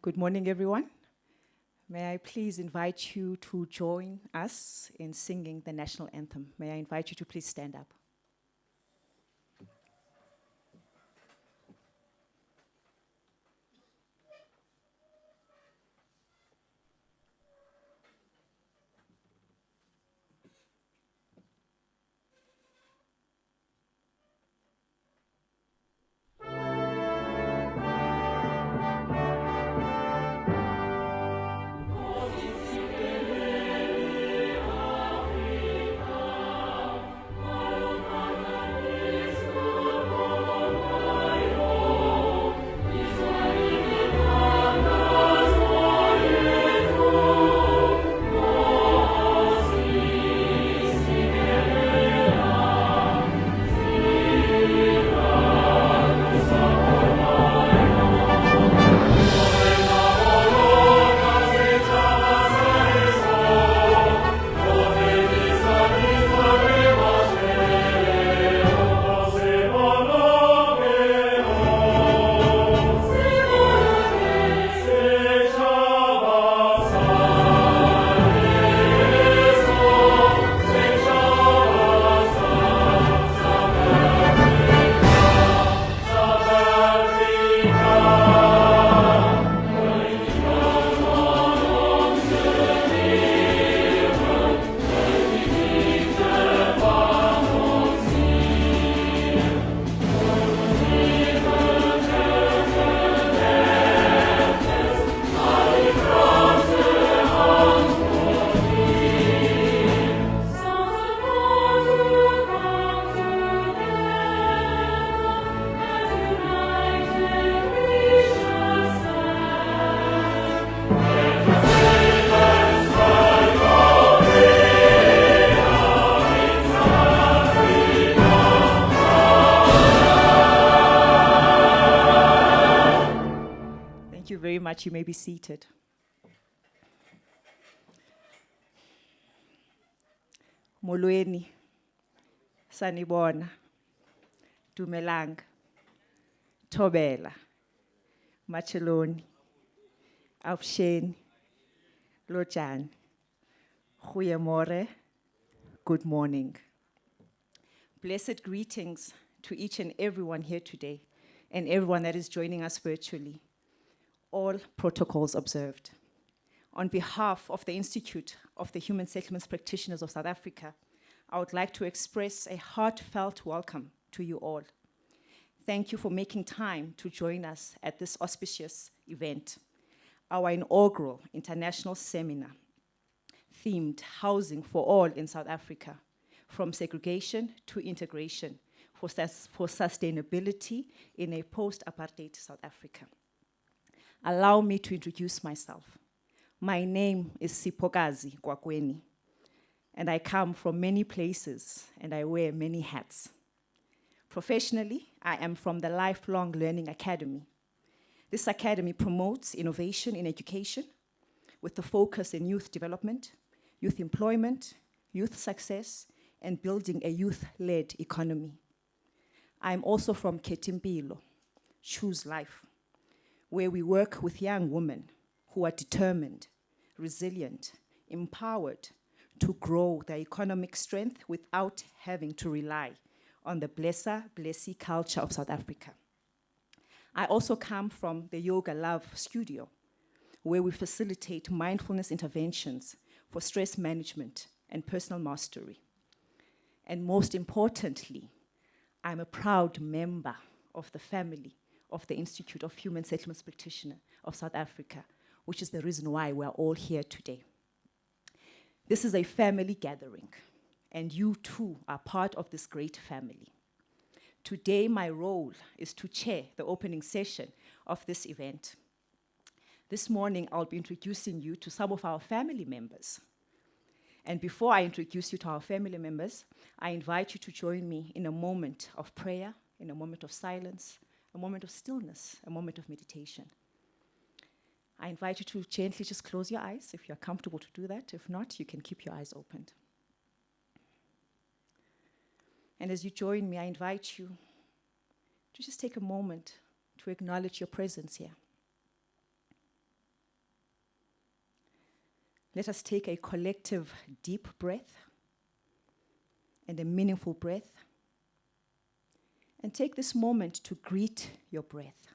Good morning, everyone. May I please invite you to join us in singing the national anthem. May I invite you to please stand up. You may be seated. Molweni, sanibona, dumelang, thobela, macheloni, aufsheni, lojani, goeiemorgen, good morning. Blessed greetings to each and everyone here today and everyone that is joining us virtually. All protocols observed. On behalf of the Institute of the Human Settlements Practitioners of South Africa, I would like to express a heartfelt welcome to you all. Thank you for making time to join us at this auspicious event, our inaugural international seminar themed Housing for All in South Africa, from segregation to integration for sustainability in a post-apartheid South Africa. Allow me to introduce myself. My name is Siphokazi Kwakweni, and I come from many places and I wear many hats. Professionally, I am from the Lifelong Learning Academy. This academy promotes innovation in education with the focus in youth development, youth employment, youth success, and building a youth-led economy. I'm also from Khetimpilo, Choose Life, where we work with young women who are determined, resilient, empowered to grow their economic strength without having to rely on the blessy culture of South Africa. I also come from the Yoga Love Studio, where we facilitate mindfulness interventions for stress management and personal mastery. And most importantly, I'm a proud member of the family of the Institute of Human Settlements Practitioners of South Africa, which is the reason why we're all here today. This is a family gathering, and you too are part of this great family. Today, my role is to chair the opening session of this event. This morning, I'll be introducing you to some of our family members. And before I introduce you to our family members, I invite you to join me in a moment of prayer, in a moment of silence, a moment of stillness, a moment of meditation. I invite you to gently just close your eyes if you're comfortable to do that. If not, you can keep your eyes opened. And as you join me, I invite you to just take a moment to acknowledge your presence here. Let us take a collective deep breath and a meaningful breath. And take this moment to greet your breath.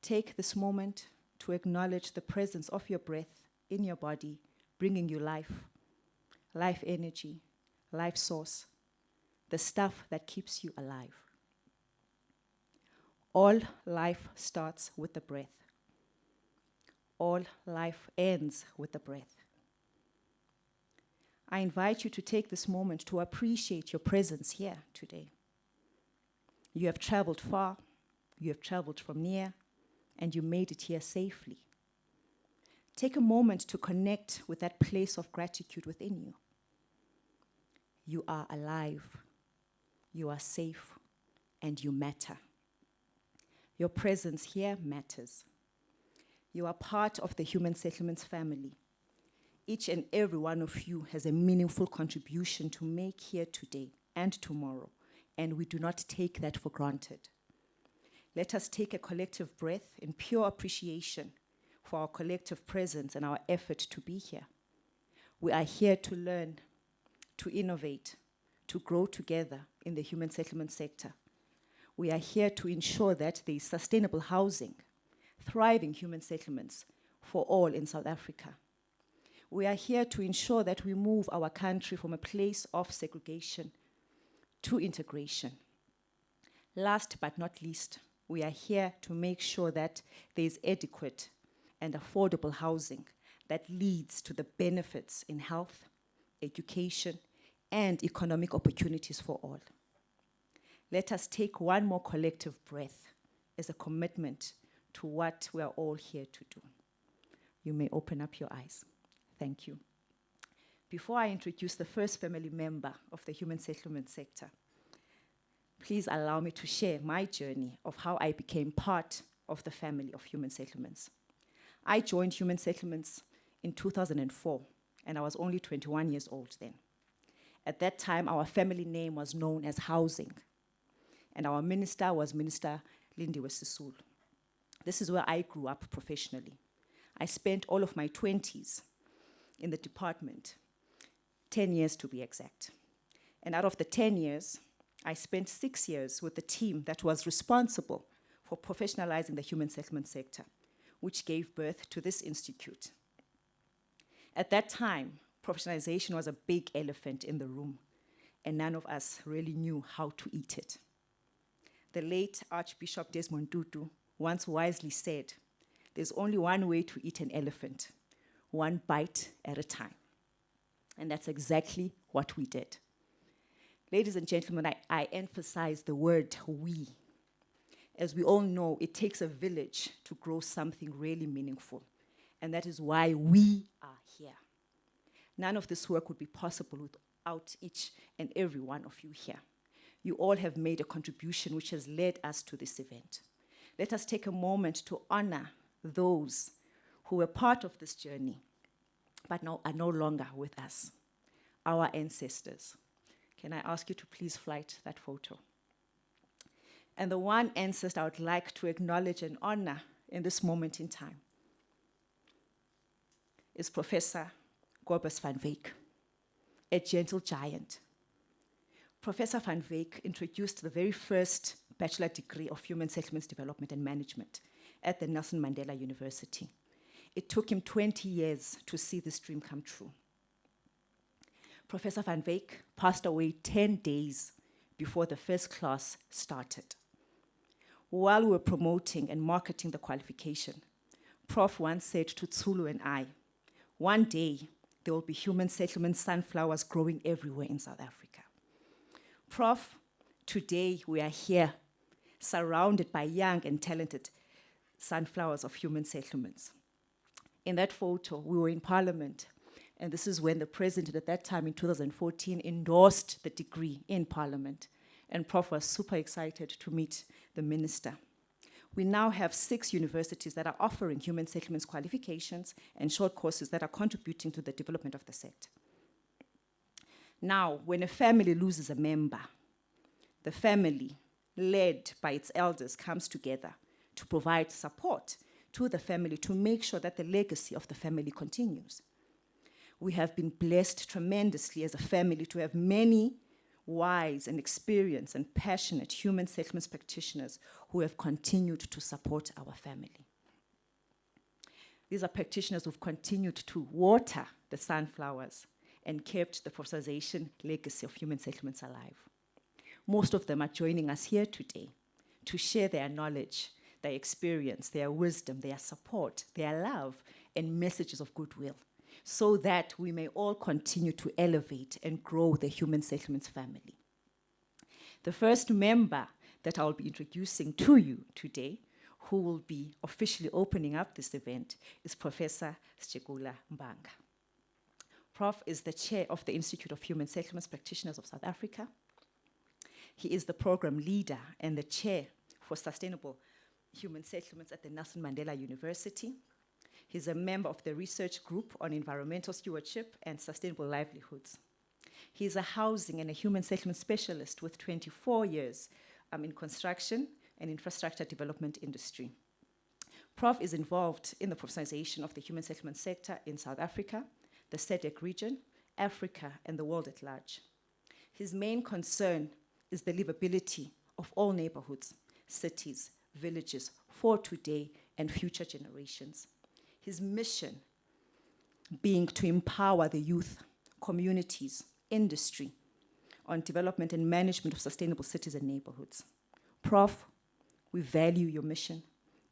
Take this moment to acknowledge the presence of your breath in your body, bringing you life, life energy, life source, the stuff that keeps you alive. All life starts with the breath. All life ends with the breath. I invite you to take this moment to appreciate your presence here today. You have traveled far, you have traveled from near, and you made it here safely. Take a moment to connect with that place of gratitude within you. You are alive, you are safe, and you matter. Your presence here matters. You are part of the Human Settlements family. Each and every one of you has a meaningful contribution to make here today and tomorrow, and we do not take that for granted. Let us take a collective breath in pure appreciation for our collective presence and our effort to be here. We are here to learn, to innovate, to grow together in the human settlement sector. We are here to ensure that there is sustainable housing, thriving human settlements for all in South Africa. We are here to ensure that we move our country from a place of segregation to integration. Last but not least, we are here to make sure that there is adequate and affordable housing that leads to the benefits in health, education, and economic opportunities for all. Let us take one more collective breath as a commitment to what we are all here to do. You may open up your eyes. Thank you. Before I introduce the first family member of the human settlement sector, please allow me to share my journey of how I became part of the family of human settlements. I joined human settlements in 2004, and I was only 21 years old then. At that time, our family name was known as Housing, and our minister was Minister Lindiwe Sisulu. This is where I grew up professionally. I spent all of my 20s in the department, 10 years to be exact. And out of the 10 years, I spent 6 years with the team that was responsible for professionalizing the human settlement sector, which gave birth to this institute. At that time, professionalization was a big elephant in the room, and none of us really knew how to eat it. The late Archbishop Desmond Tutu once wisely said, "There's only one way to eat an elephant, one bite at a time." And that's exactly what we did. Ladies and gentlemen, I emphasize the word we. As we all know, it takes a village to grow something really meaningful. And that is why we are here. None of this work would be possible without each and every one of you here. You all have made a contribution which has led us to this event. Let us take a moment to honor those who were part of this journey, but now are no longer with us, our ancestors. Can I ask you to please flight that photo? And the one ancestor I would like to acknowledge and honor in this moment in time is Professor Kobus van Wyk, a gentle giant. Professor van Wyk introduced the very first bachelor degree of Human Settlements Development and Management at the Nelson Mandela University. It took him 20 years to see this dream come true. Professor van Wyk passed away 10 days before the first class started. While we were promoting and marketing the qualification, Prof once said to Tsulu and I, "One day, there will be human settlement sunflowers growing everywhere in South Africa." Prof, today we are here, surrounded by young and talented sunflowers of human settlements. In that photo, we were in Parliament, and this is when the president at that time in 2014 endorsed the degree in Parliament, and Prof was super excited to meet the minister. We now have 6 universities that are offering human settlements qualifications and short courses that are contributing to the development of the sector. Now, when a family loses a member, the family, led by its elders, comes together to provide support to the family to make sure that the legacy of the family continues. We have been blessed tremendously as a family to have many wise and experienced and passionate human settlements practitioners who have continued to support our family. These are practitioners who've continued to water the sunflowers and kept the professionalization legacy of human settlements alive. Most of them are joining us here today to share their knowledge, their experience, their wisdom, their support, their love, and messages of goodwill, so that we may all continue to elevate and grow the human settlements family. The first member that I'll be introducing to you today, who will be officially opening up this event, is Professor Sijekula Mbanga. Prof is the chair of the Institute of Human Settlements Practitioners of South Africa. He is the program leader and the chair for sustainable human settlements at the Nelson Mandela University. He's a member of the research group on environmental stewardship and sustainable livelihoods. He's a housing and a human settlement specialist with 24 years in construction and infrastructure development industry. Prof is involved in the professionalization of the human settlement sector in South Africa, the SADC region, Africa, and the world at large. His main concern is the livability of all neighborhoods, cities, villages for today and future generations. His mission being to empower the youth, communities, industry on development and management of sustainable cities and neighborhoods. Prof, we value your mission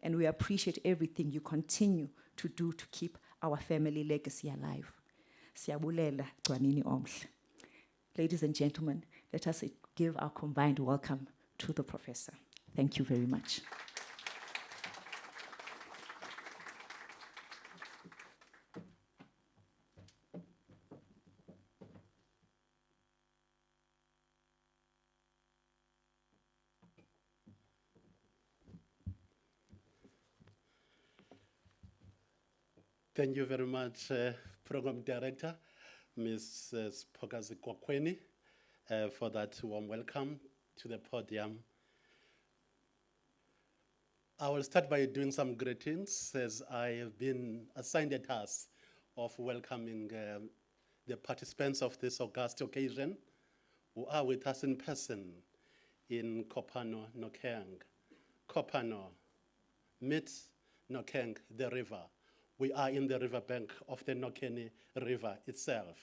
and we appreciate everything you continue to do to keep our family legacy alive. Siyabulela, Gwanini Omhle. Ladies and gentlemen, let us give our combined welcome to the professor. Thank you very much. Thank you very much, Program Director, Ms. Siphokazi Kwakweni, for that warm welcome to the podium. I will start by doing some greetings, as I have been assigned a task of welcoming the participants of this august occasion who are with us in person in Kopano, Nokeng. Kopano meets Nokeng, the river. We are in the riverbank of the Nokeni River itself.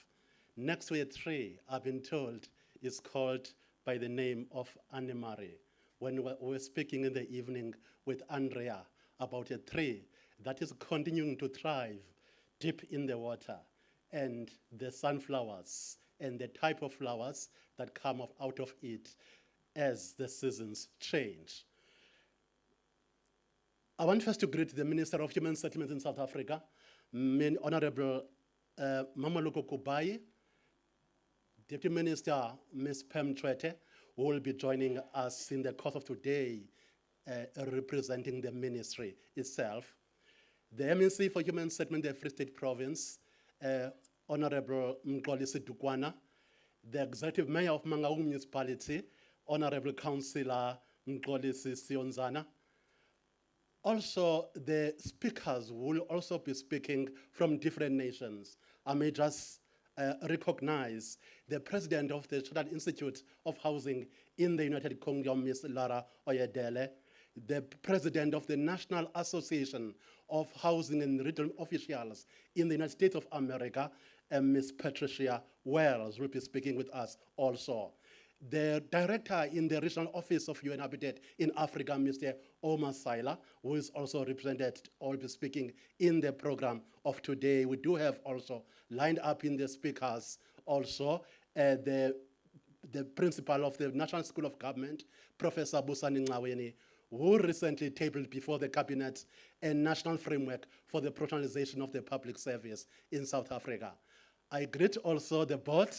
Next to a tree, I've been told, is called by the name of Amira. When we were speaking in the evening with Andrea about a tree that is continuing to thrive deep in the water, and the sunflowers and the type of flowers that come out of it as the seasons change. I want first to greet the Minister of Human Settlements in South Africa, Honorable Mameloko Kubai, Deputy Minister Ms. Pam Tshwete, who will be joining us in the course of today, representing the ministry itself. The MEC for Human Settlement in the Free State Province, Honorable Mxolisi, the Executive Mayor of Mangaung Municipality, Honorable Councillor Mxolisi Siyonzana. Also, the speakers will also be speaking from different nations. I may just recognize the president of the Chartered Institute of Housing in the United Kingdom, Ms. Lara Oyedele, the president of the National Association of Housing and Regional Officials in the United States of America, Ms. Patricia Wells will be speaking with us also. The director in the regional office of UN Habitat in Africa, Mr. Oumar Sylla, who is also represented, will be speaking in the program of today. We do have also lined up in the speakers also the principal of the National School of Government, Professor Busani Ngcaweni, who recently tabled before the cabinet a national framework for the professionalization of the public service in South Africa. I greet also the board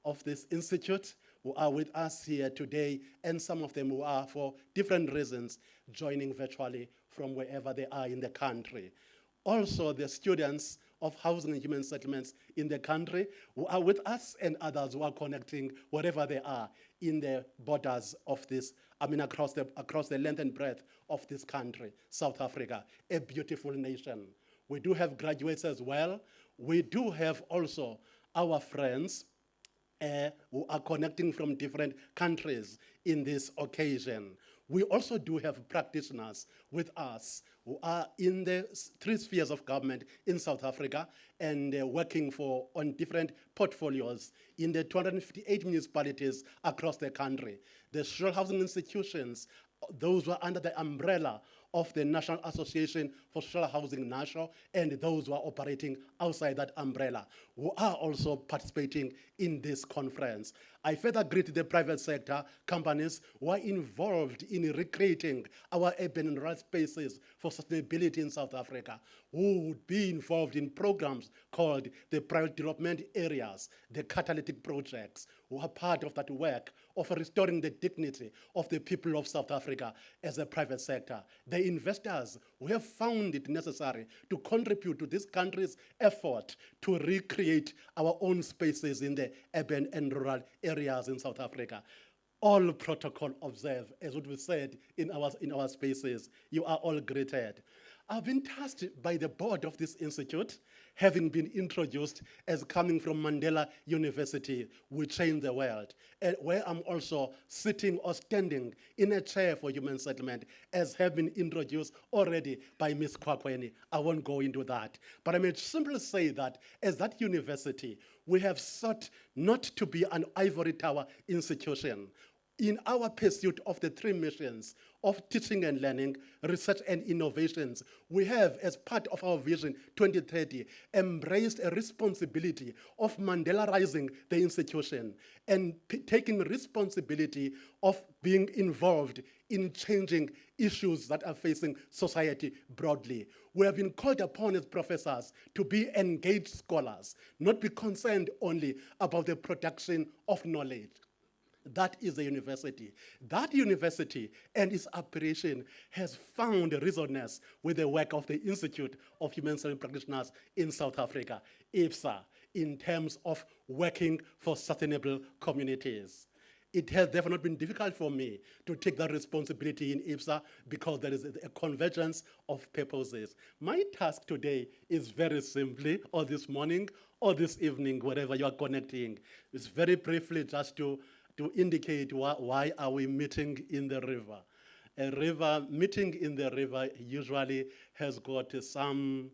of this institute who are with us here today, and some of them who are, for different reasons, joining virtually from wherever they are in the country. Also, the students of housing and human settlements in the country, who are with us, and others who are connecting wherever they are in the borders of this, across the length and breadth of this country, South Africa, a beautiful nation. We do have graduates as well. We do have also our friends who are connecting from different countries in this occasion. We also do have practitioners with us who are in the 3 spheres of government in South Africa and working on different portfolios in the 258 municipalities across the country. The social housing institutions, those who are under the umbrella of the National Association for Social Housing National, and those who are operating outside that umbrella, who are also participating in this conference. I further greet the private sector companies who are involved in recreating our urban and rural spaces for sustainability in South Africa, who would be involved in programs called the private development areas, the catalytic projects, who are part of that work of restoring the dignity of the people of South Africa as a private sector. The investors who have found it necessary to contribute to this country's effort to recreate our own spaces in the urban and rural areas in South Africa. All protocol observed, as would be said in our spaces. You are all greeted. I've been tasked by the board of this institute, having been introduced as coming from Mandela University, We Change the World, and where I'm also sitting or standing in a chair for human settlement, as have been introduced already by Ms. Kwakweni. I won't go into that. But I may simply say that as that university, we have sought not to be an ivory tower institution. In our pursuit of the 3 missions of teaching and learning, research and innovations, we have, as part of our Vision 2030, embraced a responsibility of Mandelaizing the institution and taking responsibility of being involved in changing issues that are facing society broadly. We have been called upon as professors to be engaged scholars, not be concerned only about the production of knowledge. That is the university. That university and its operation has found resonance with the work of the Institute of Human Settlement Practitioners in South Africa, IHSP-SA, in terms of working for sustainable communities. It has therefore not been difficult for me to take that responsibility in IHSP-SA because there is a convergence of purposes. My task today is very simply, or this morning, or this evening, wherever you are connecting, is very briefly just to indicate why are we meeting in the river. Meeting in the river usually has got some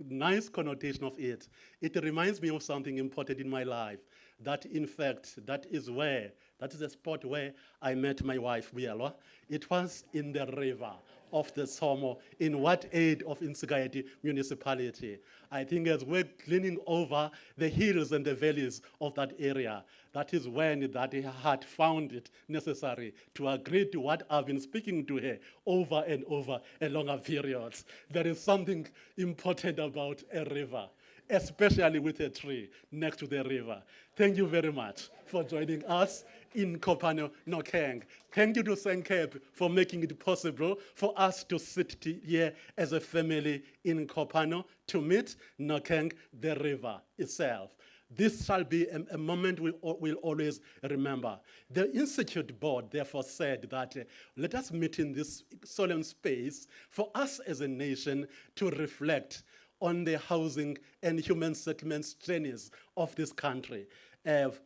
nice connotation of it. It reminds me of something important in my life, that in fact, that is the spot where I met my wife, Buyelwa. It was in the river of the Somo, in what aid of Insigayati municipality. I think as we're cleaning over the hills and the valleys of that area, that is when that had found it necessary to agree to what I've been speaking to her over and over longer periods. There is something important about a river, especially with a tree next to the river. Thank you very much for joining us in Kopano Nokeng. Thank you to Senkep for making it possible for us to sit here as a family in Kopano to meet Nokeng, the river itself. This shall be a moment we'll always remember. The Institute board therefore said that let us meet in this solemn space for us as a nation to reflect on the housing and human settlements journeys of this country.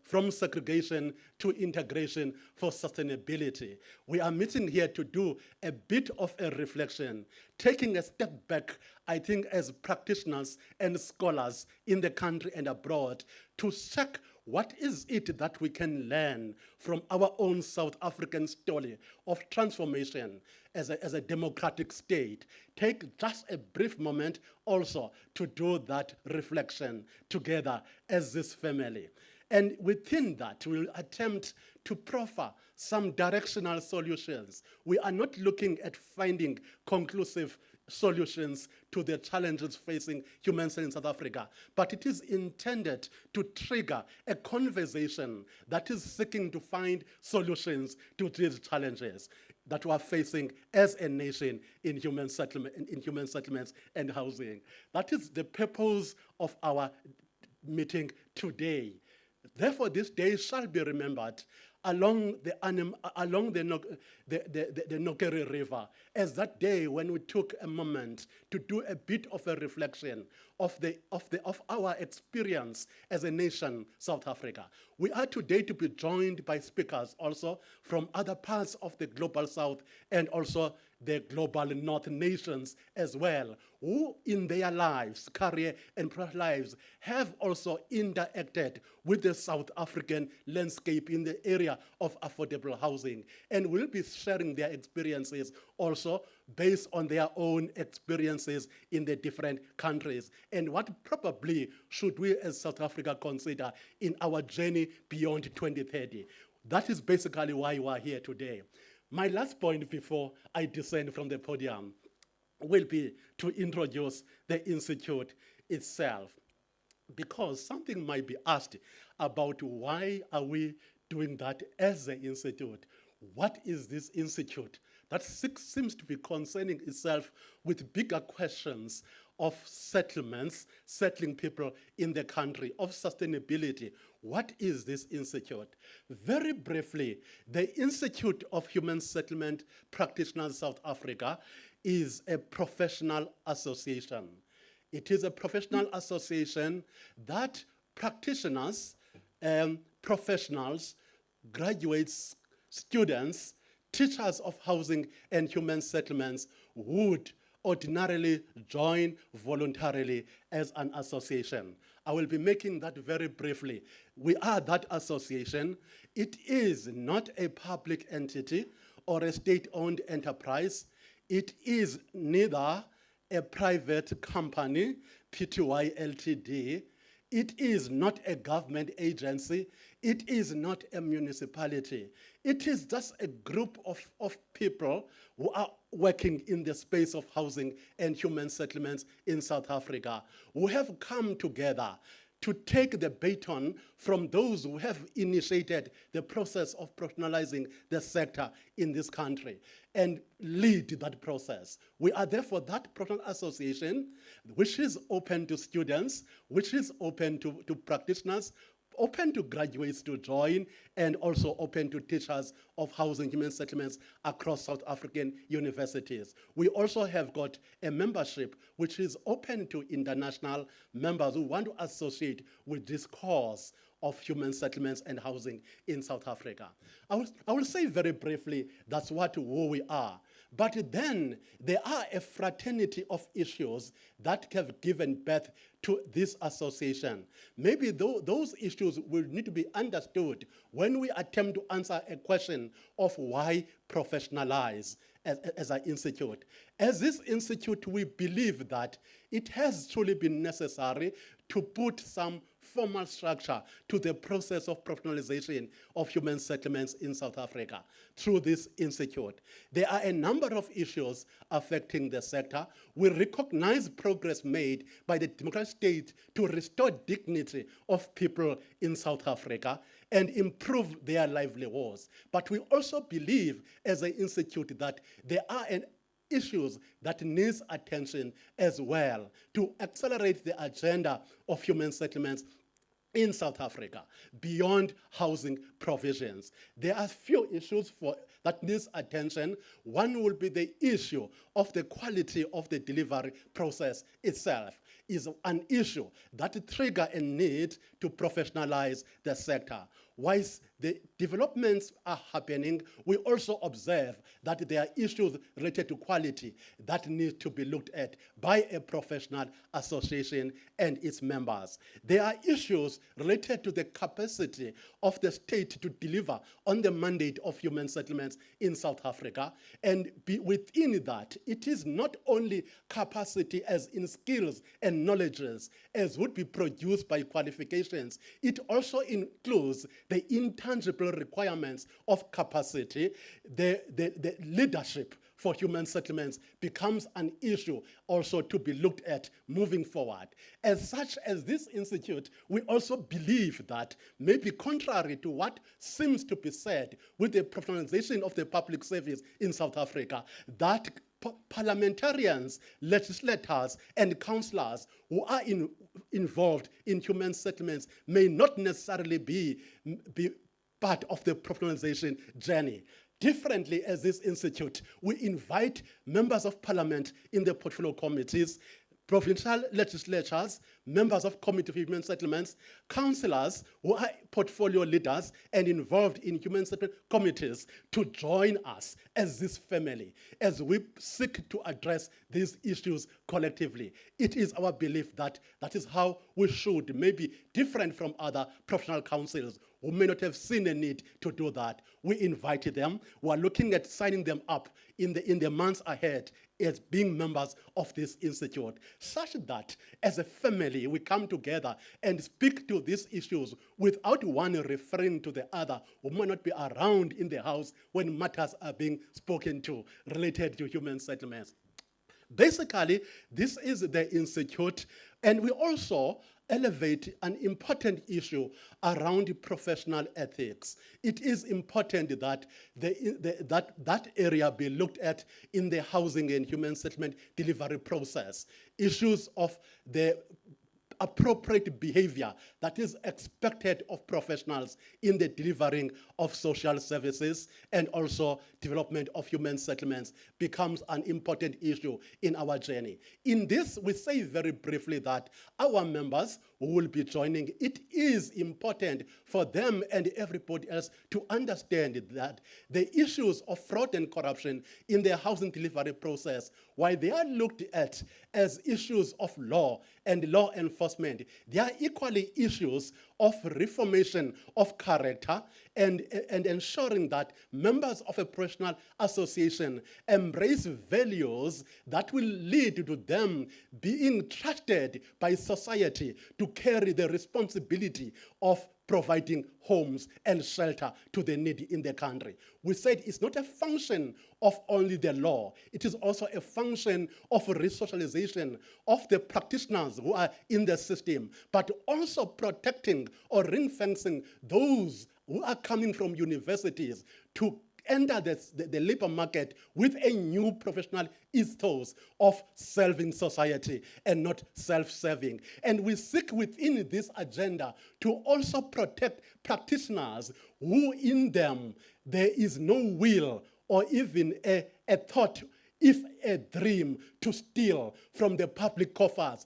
From segregation to integration for sustainability. We are meeting here to do a bit of a reflection, taking a step back, I think, as practitioners and scholars in the country and abroad, to check what is it that we can learn from our own South African story of transformation as a democratic state. Take just a brief moment also to do that reflection together as this family. And within that, we'll attempt to proffer some directional solutions. We are not looking at finding conclusive solutions to the challenges facing humans in South Africa, but it is intended to trigger a conversation that is seeking to find solutions to these challenges that we are facing as a nation in human settlements and housing. That is the purpose of our meeting today. Therefore, this day shall be remembered along the Nokere River as that day when we took a moment to do a bit of a reflection of our experience as a nation, South Africa. We are today to be joined by speakers also from other parts of the global South and also the global North nations as well, who in their lives, career and personal lives, have also interacted with the South African landscape in the area of affordable housing, and will be sharing their experiences also based on their own experiences in the different countries, and what probably should we as South Africa consider in our journey beyond 2030. That is basically why we are here today. My last point before I descend from the podium will be to introduce the Institute itself, because something might be asked about why are we doing that as an institute. What is this institute that seems to be concerning itself with bigger questions of settlements, settling people in the country, of sustainability? What is this institute? Very briefly, the Institute of Human Settlement Practitioners South Africa is a professional association. It is a professional association that practitioners, professionals, graduates, students, teachers of housing and human settlements would ordinarily join voluntarily as an association. I will be making that very briefly. We are that association. It is not a public entity or a state-owned enterprise. It is neither a private company, PTY Ltd. It is not a government agency. It is not a municipality. It is just a group of people who are working in the space of housing and human settlements in South Africa, who have come together to take the baton from those who have initiated the process of professionalizing the sector in this country and lead that process. We are therefore that professional association which is open to students, which is open to practitioners, open to graduates to join, and also open to teachers of housing human settlements across South African universities. We also have got a membership which is open to international members who want to associate with this cause of human settlements and housing in South Africa. I will say very briefly, that's who we are. But then there are a fraternity of issues that have given birth to this association. Maybe those issues will need to be understood when we attempt to answer a question of why professionalize as an institute. As this institute, we believe that it has truly been necessary to put some formal structure to the process of professionalization of human settlements in South Africa through this institute. There are a number of issues affecting the sector. We recognize progress made by the democratic state to restore dignity of people in South Africa and improve their livelihoods. But we also believe as an institute that there are issues that needs attention as well to accelerate the agenda of human settlements in South Africa beyond housing provisions. There are few issues that needs attention. One will be the issue of the quality of the delivery process itself is an issue that triggers a need to professionalize the sector. Whilst the developments are happening, we also observe that there are issues related to quality that need to be looked at by a professional association and its members. There are issues related to the capacity of the state to deliver on the mandate of human settlements in South Africa. And within that, it is not only capacity as in skills and knowledges as would be produced by qualifications, it also includes the intangible requirements of capacity, the leadership for human settlements becomes an issue also to be looked at moving forward. As such as this institute, we also believe that maybe contrary to what seems to be said with the professionalization of the public service in South Africa, that parliamentarians, legislators, and councillors who are involved in human settlements may not necessarily be part of the professionalization journey. Differently, as this institute, we invite members of parliament in the portfolio committees, provincial legislatures, members of Committee of Human Settlements, councillors who are portfolio leaders and involved in human settlement committees to join us as this family, as we seek to address these issues collectively. It is our belief that that is how we should, maybe different from other professional councils who may not have seen a need to do that. We invited them. We are looking at signing them up in the months ahead as being members of this institute, such that as a family we come together and speak to these issues without one referring to the other who might not be around in the house when matters are being spoken to related to human settlements. Basically, this is the institute, and we also elevate an important issue around professional ethics. It is important that that area be looked at in the housing and human settlement delivery process. Issues of the appropriate behavior that is expected of professionals in the delivering of social services and also development of human settlements becomes an important issue in our journey. In this, we say very briefly that our members who will be joining, it is important for them and everybody else to understand that the issues of fraud and corruption in the housing delivery process, while they are looked at as issues of law and law enforcement, they are equally issues of reformation of character and ensuring that members of a professional association embrace values that will lead to them being trusted by society to carry the responsibility of providing homes and shelter to the needy in the country. We said it's not a function of only the law. It is also a function of resocialization of the practitioners who are in the system, but also protecting or ring-fencing those who are coming from universities to enter the labor market with a new professional ethos of serving society and not self-serving. And we seek within this agenda to also protect practitioners who in them there is no will or even a thought, if a dream, to steal from the public coffers.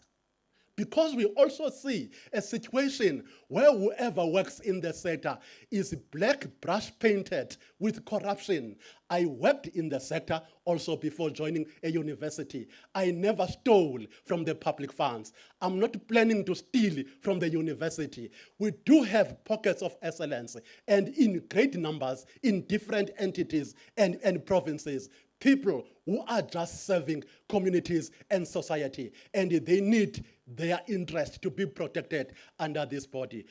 Because we also see a situation where whoever works in the sector is black brush painted with corruption. I worked in the sector also before joining a university. I never stole from the public funds. I'm not planning to steal from the university. We do have pockets of excellence and in great numbers in different entities and provinces. People who are just serving communities and society, and they need their interest to be protected under this body.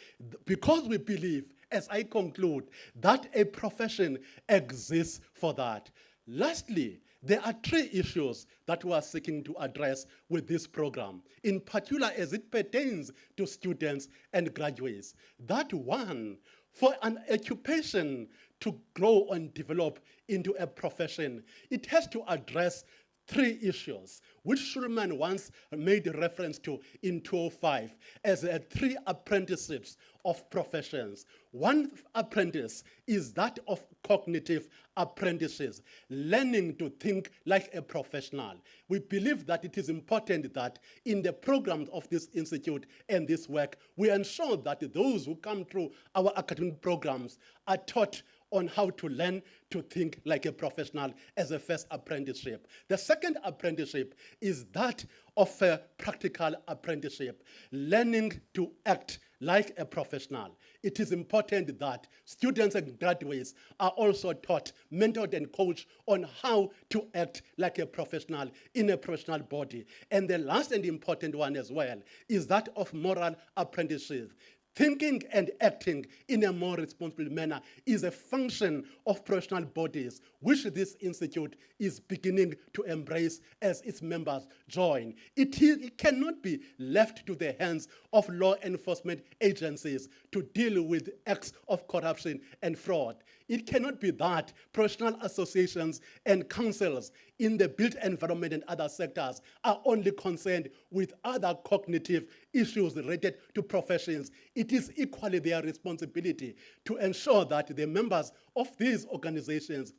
Because we believe, as I conclude, that a profession exists for that. Lastly, there are 3 issues that we are seeking to address with this program, in particular as it pertains to students and graduates. That one, for an occupation to grow and develop into a profession, it has to address 3 issues, which Schulman once made reference to in 2005 as 3 apprenticeships of professions. One apprentice is that of cognitive apprentices, learning to think like a professional. We believe that it is important that in the programs of this institute and this work, we ensure that those who come through our academic programs are taught on how to learn to think like a professional as a first apprenticeship. The second apprenticeship is that of a practical apprenticeship, learning to act like a professional. It is important that students and graduates are also taught, mentored and coached on how to act like a professional in a professional body. And the last and important one as well is that of moral apprenticeship. Thinking and acting in a more responsible manner is a function of professional bodies, which this institute is beginning to embrace as its members join. It cannot be left to the hands of law enforcement agencies to deal with acts of corruption and fraud. It cannot be that professional associations and councils in the built environment and other sectors are only concerned with other cognitive issues related to professions. It is equally their responsibility to ensure that the members of these organizations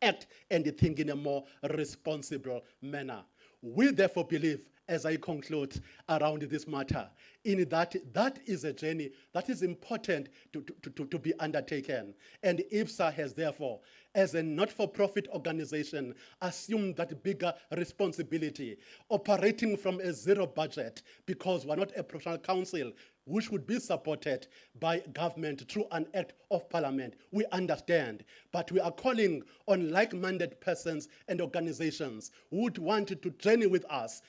act and think in a more responsible manner. We therefore believe, as I conclude around this matter, in that is a journey that is important to be undertaken. And IHSA has therefore, as a not-for-profit organization, assumed that bigger responsibility, operating from a zero budget, because we're not a professional council, which would be supported by government through an act of parliament. We understand, but we are calling on like-minded persons and organizations who would want to journey with us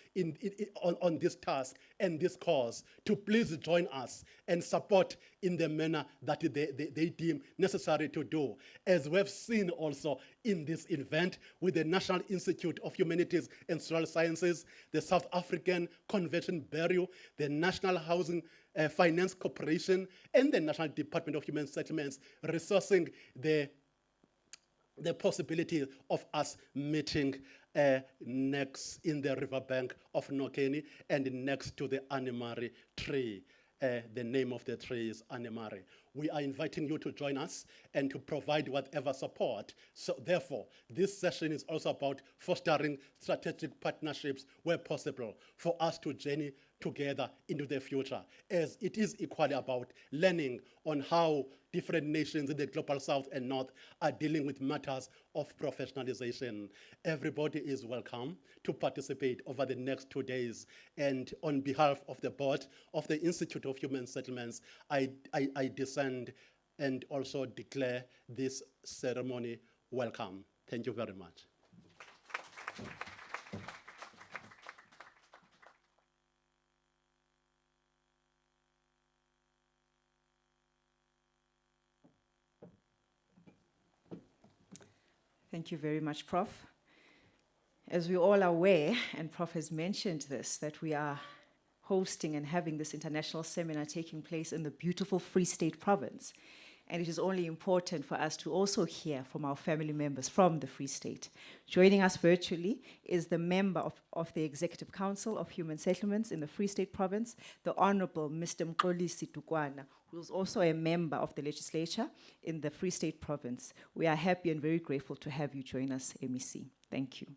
on this task and this cause to please join us and support in the manner that they deem necessary to do. As we've seen also in this event with the National Institute of Humanities and Social Sciences, the South African Convention Bureau, the National Housing Finance Corporation, and the National Department of Human Settlements, resourcing the possibility of us meeting next in the riverbank of Nokeni and next to the Animari tree. The name of the tree is Animari. We are inviting you to join us and to provide whatever support. So therefore, this session is also about fostering strategic partnerships where possible for us to journey together into the future, as it is equally about learning on how different nations in the global south and north are dealing with matters of professionalization. Everybody is welcome to participate over the next 2 days. And on behalf of the board of the Institute of Human Settlements, I descend and also declare this ceremony welcome. Thank you very much. Thank you very much, Prof. As we're all aware, and Prof has mentioned this, that we are hosting and having this international seminar taking place in the beautiful Free State province. And it is only important for us to also hear from our family members from the Free State. Joining us virtually is the member of the Executive Council of Human Settlements in the Free State province, the Honorable Mr. Mxolisi, who is also a member of the legislature in the Free State province. We are happy and very grateful to have you join us, MEC. Thank you.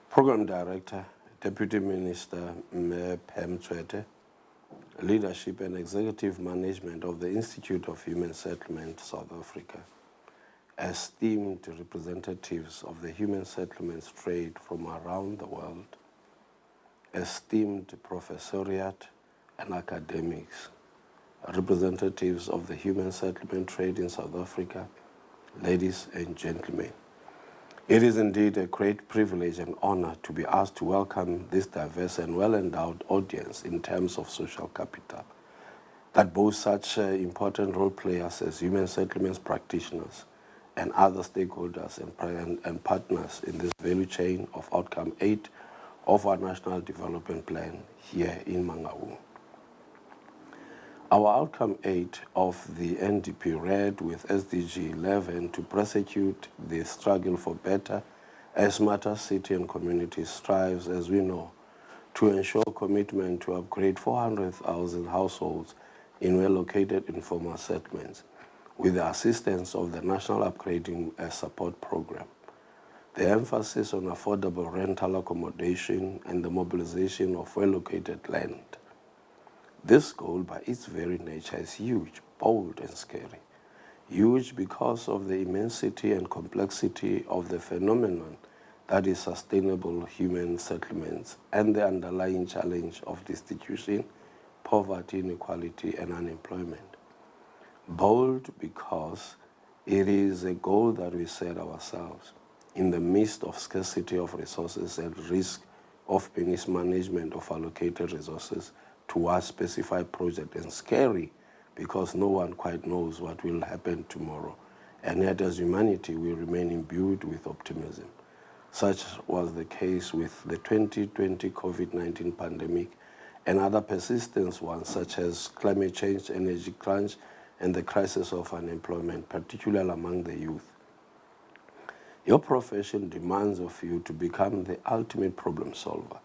Program Director, Deputy Minister Tshwete, Leadership and Executive Management of the Institute of Human Settlement, South Africa, esteemed representatives of the human settlements trade from around the world, esteemed professoriate and academics, representatives of the human settlement trade in South Africa, ladies and gentlemen. It is indeed a great privilege and honor to be asked to welcome this diverse and well-endowed audience in terms of social capital that boasts such important role players as human settlements practitioners and other stakeholders and partners in this value chain of outcome 8 of our National Development Plan here in Mangaung. Our outcome 8 of the NDP read with SDG 11 to prosecute the struggle for better as matters city and community strives, as we know, to ensure commitment to upgrade 400,000 households in well-located informal settlements with the assistance of the National Upgrading Support Program. The emphasis on affordable rental accommodation and the mobilization of well-located land. This goal, by its very nature, is huge, bold, and scary. Huge because of the immensity and complexity of the phenomenon that is sustainable human settlements and the underlying challenge of destitution, poverty, inequality, and unemployment. Bold because it is a goal that we set ourselves. in the midst of scarcity of resources and risk of mismanagement of allocated resources towards specified projects, and scary because no one quite knows what will happen tomorrow. And yet as humanity, we remain imbued with optimism. Such was the case with the 2020 COVID-19 pandemic and other persistent ones such as climate change, energy crunch, and the crisis of unemployment, particularly among the youth. Your profession demands of you to become the ultimate problem solver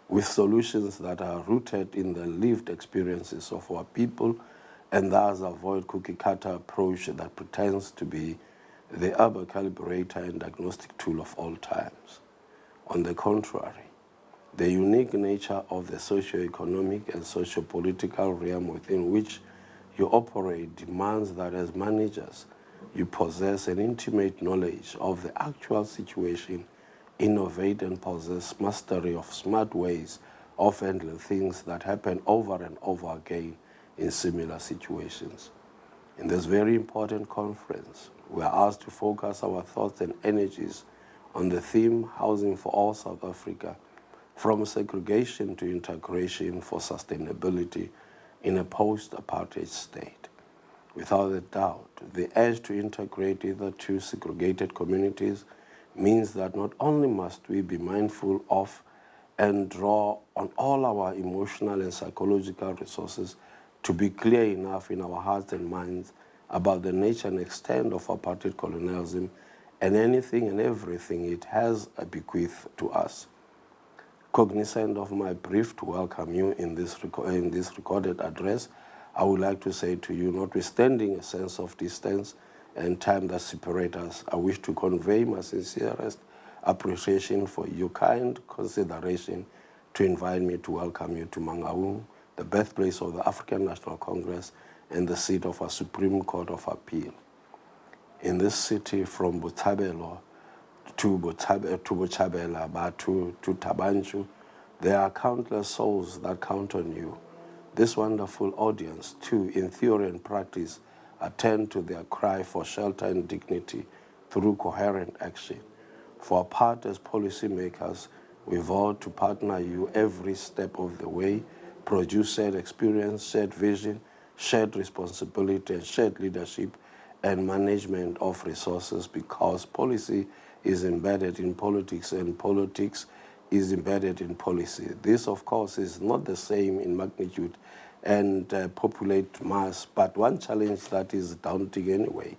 with solutions that are rooted in the lived experiences of our people and thus avoid cookie-cutter approach that pretends to be the urban calibrator and diagnostic tool of all times. On the contrary, the unique nature of the socio-economic and socio-political realm within which you operate demands that as managers, you possess an intimate knowledge of the actual situation, innovate and possess mastery of smart ways of handling things that happen over and over again in similar situations. In this very important conference, we are asked to focus our thoughts and energies on the theme Housing for All South Africa, from segregation to integration for sustainability in a post-apartheid state. Without a doubt, the urge to integrate either two segregated communities means that not only must we be mindful of and draw on all our emotional and psychological resources to be clear enough in our hearts and minds about the nature and extent of apartheid colonialism and anything and everything it has bequeathed to us. Cognizant of my brief to welcome you in this recorded address, I would like to say to you, notwithstanding a sense of distance and time that separate us, I wish to convey my sincerest appreciation for your kind consideration to invite me to welcome you to Mangaung, the birthplace of the African National Congress and the seat of our Supreme Court of Appeal. In this city, from Botshabelo to Botshabela, Batu to Tabanchu, there are countless souls that count on you. This wonderful audience, too, in theory and practice, attend to their cry for shelter and dignity through coherent action. For our part as policymakers, we vow to partner you every step of the way, produce shared experience, shared vision, shared responsibility, and shared leadership and management of resources, because policy is embedded in politics and politics is embedded in policy. This, of course, is not the same in magnitude and populate mass, but one challenge that is daunting anyway.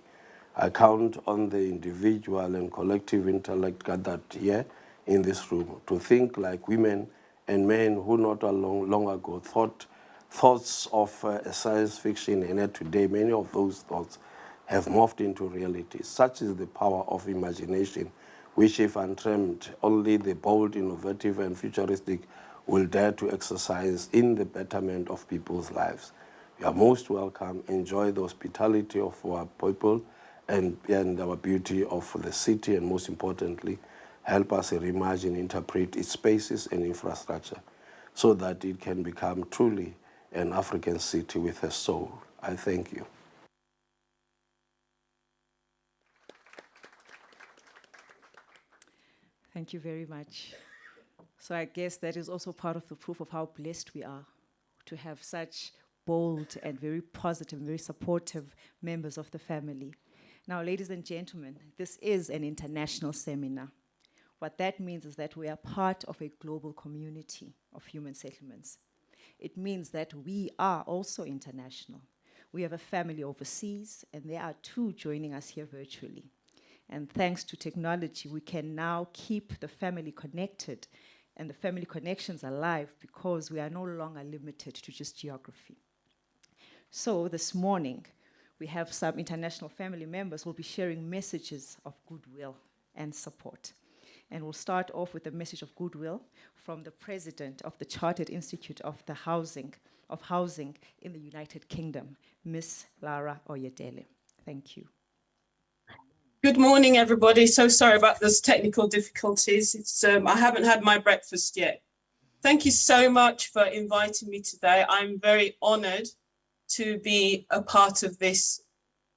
I count on the individual and collective intellect gathered here in this room to think like women and men who not long ago thoughts of science fiction, and yet today many of those thoughts have morphed into reality. Such is the power of imagination, which, if untrimmed, only the bold, innovative, and futuristic will dare to exercise in the betterment of people's lives. You are most welcome. Enjoy the hospitality of our people and our beauty of the city, and most importantly, help us reimagine, interpret its spaces and infrastructure so that it can become truly an African city with a soul. I thank you. Thank you very much. So I guess that is also part of the proof of how blessed we are to have such bold and very positive, very supportive members of the family. Now, ladies and gentlemen, this is an international seminar. What that means is that we are part of a global community of human settlements. It means that we are also international. We have a family overseas, and there are 2 joining us here virtually. And thanks to technology, we can now keep the family connected and the family connections alive, because we are no longer limited to just geography. So this morning, we have some international family members who will be sharing messages of goodwill and support. And we'll start off with a message of goodwill from the president of the Chartered Institute of Housing in the United Kingdom, Ms. Lara Oyedele. Thank you. Good morning, everybody. So sorry about those technical difficulties. I haven't had my breakfast yet. Thank you so much for inviting me today. I'm very honored to be a part of this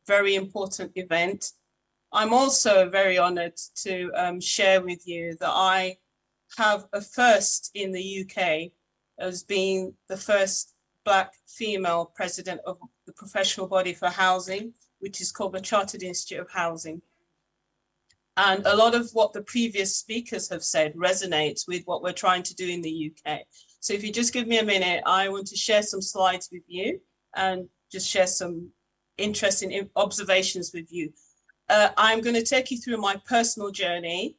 very important event. I'm also very honored to share with you that I have a first in the UK as being the first Black female president of the professional body for housing, which is called the Chartered Institute of Housing. And a lot of what the previous speakers have said resonates with what we're trying to do in the UK. So if you just give me a minute, I want to share some slides with you and just share some interesting observations with you. I'm going to take you through my personal journey,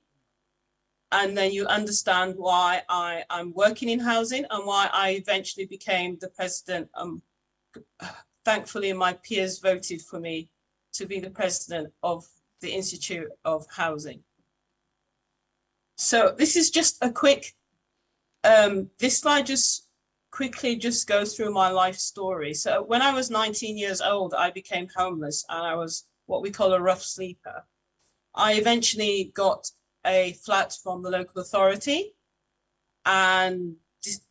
and then you understand why I'm working in housing and why I eventually became the president. Thankfully, my peers voted for me to be the president of the Institute of Housing. So this is just a quick, this slide just quickly just goes through my life story. So when I was 19 years old, I became homeless and I was what we call a rough sleeper. I eventually got a flat from the local authority and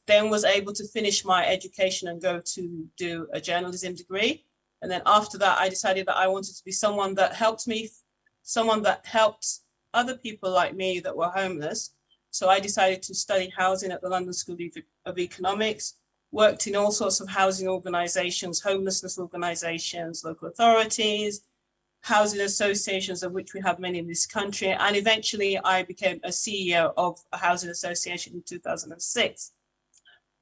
then was able to finish my education and go to do a journalism degree. And then after that, I decided that I wanted to be someone that helped me, someone that helped other people like me that were homeless. So I decided to study housing at the London School of Economics, worked in all sorts of housing organizations, homelessness organizations, local authorities, housing associations, of which we have many in this country. And eventually I became a CEO of a housing association in 2006.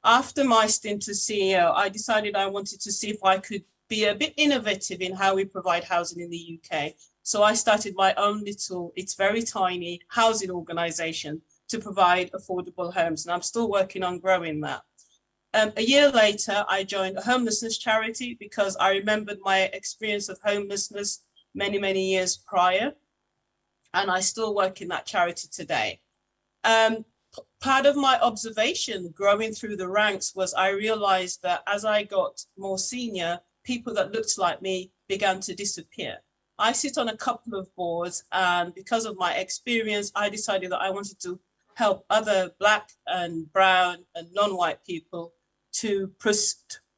After my stint as CEO, I decided I wanted to see if I could be a bit innovative in how we provide housing in the UK. So I started my own little, it's very tiny, housing organization to provide affordable homes. And I'm still working on growing that. A year later, I joined a homelessness charity because I remembered my experience of homelessness many, many years prior. And I still work in that charity today. Part of my observation growing through the ranks was I realized that as I got more senior, people that looked like me began to disappear. I sit on a couple of boards, and because of my experience, I decided that I wanted to help other Black and brown and non-white people to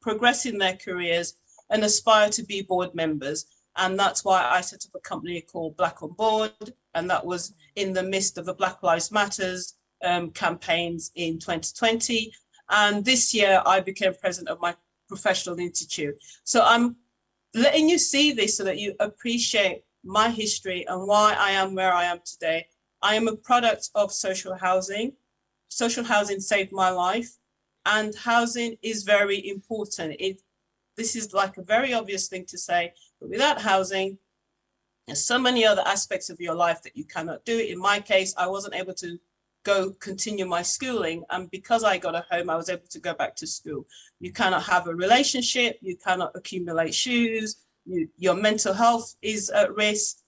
progress in their careers and aspire to be board members. And that's why I set up a company called Black on Board, and that was in the midst of the Black Lives Matters campaigns in 2020. And this year I became president of my professional institute. So I'm letting you see this so that you appreciate my history and why I am where I am today. I am a product of social housing. Social housing saved my life, and housing is very important. This is like a very obvious thing to say, but without housing, there's so many other aspects of your life that you cannot do. In my case, I wasn't able to continue my schooling, and because I got a home, I was able to go back to school. You cannot have a relationship, you cannot accumulate shoes, your mental health is at risk,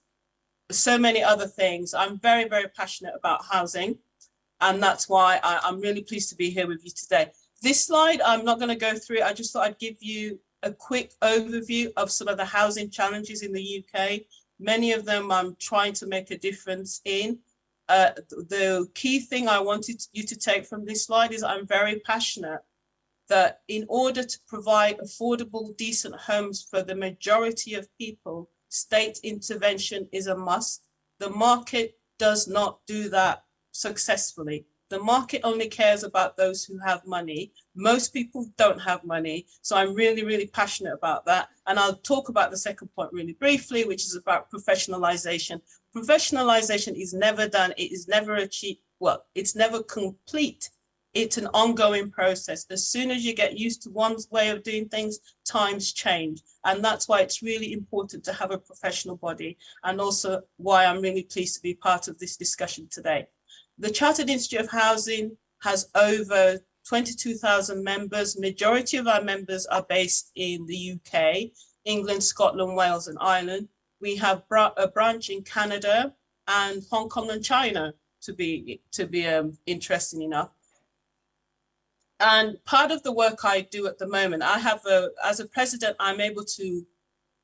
so many other things. I'm very, very passionate about housing, and that's why I'm really pleased to be here with you today. This slide, I'm not going to go through it. I just thought I'd give you a quick overview of some of the housing challenges in the UK. Many of them I'm trying to make a difference in. The key thing I wanted you to take from this slide is I'm very passionate that in order to provide affordable, decent homes for the majority of people, state intervention is a must. The market does not do that successfully. The market only cares about those who have money. Most people don't have money. So I'm really, really passionate about that. And I'll talk about the second point really briefly, which is about professionalization. Professionalization is never done. It is never achieved. Well, it's never complete. It's an ongoing process. As soon as you get used to one way of doing things, times change. And that's why it's really important to have a professional body, and also why I'm really pleased to be part of this discussion today. The Chartered Institute of Housing has over 22,000 members. Majority of our members are based in the UK, England, Scotland, Wales, and Ireland. We have a branch in Canada and Hong Kong and China, to be interesting enough. And part of the work I do at the moment, as a president, I'm able to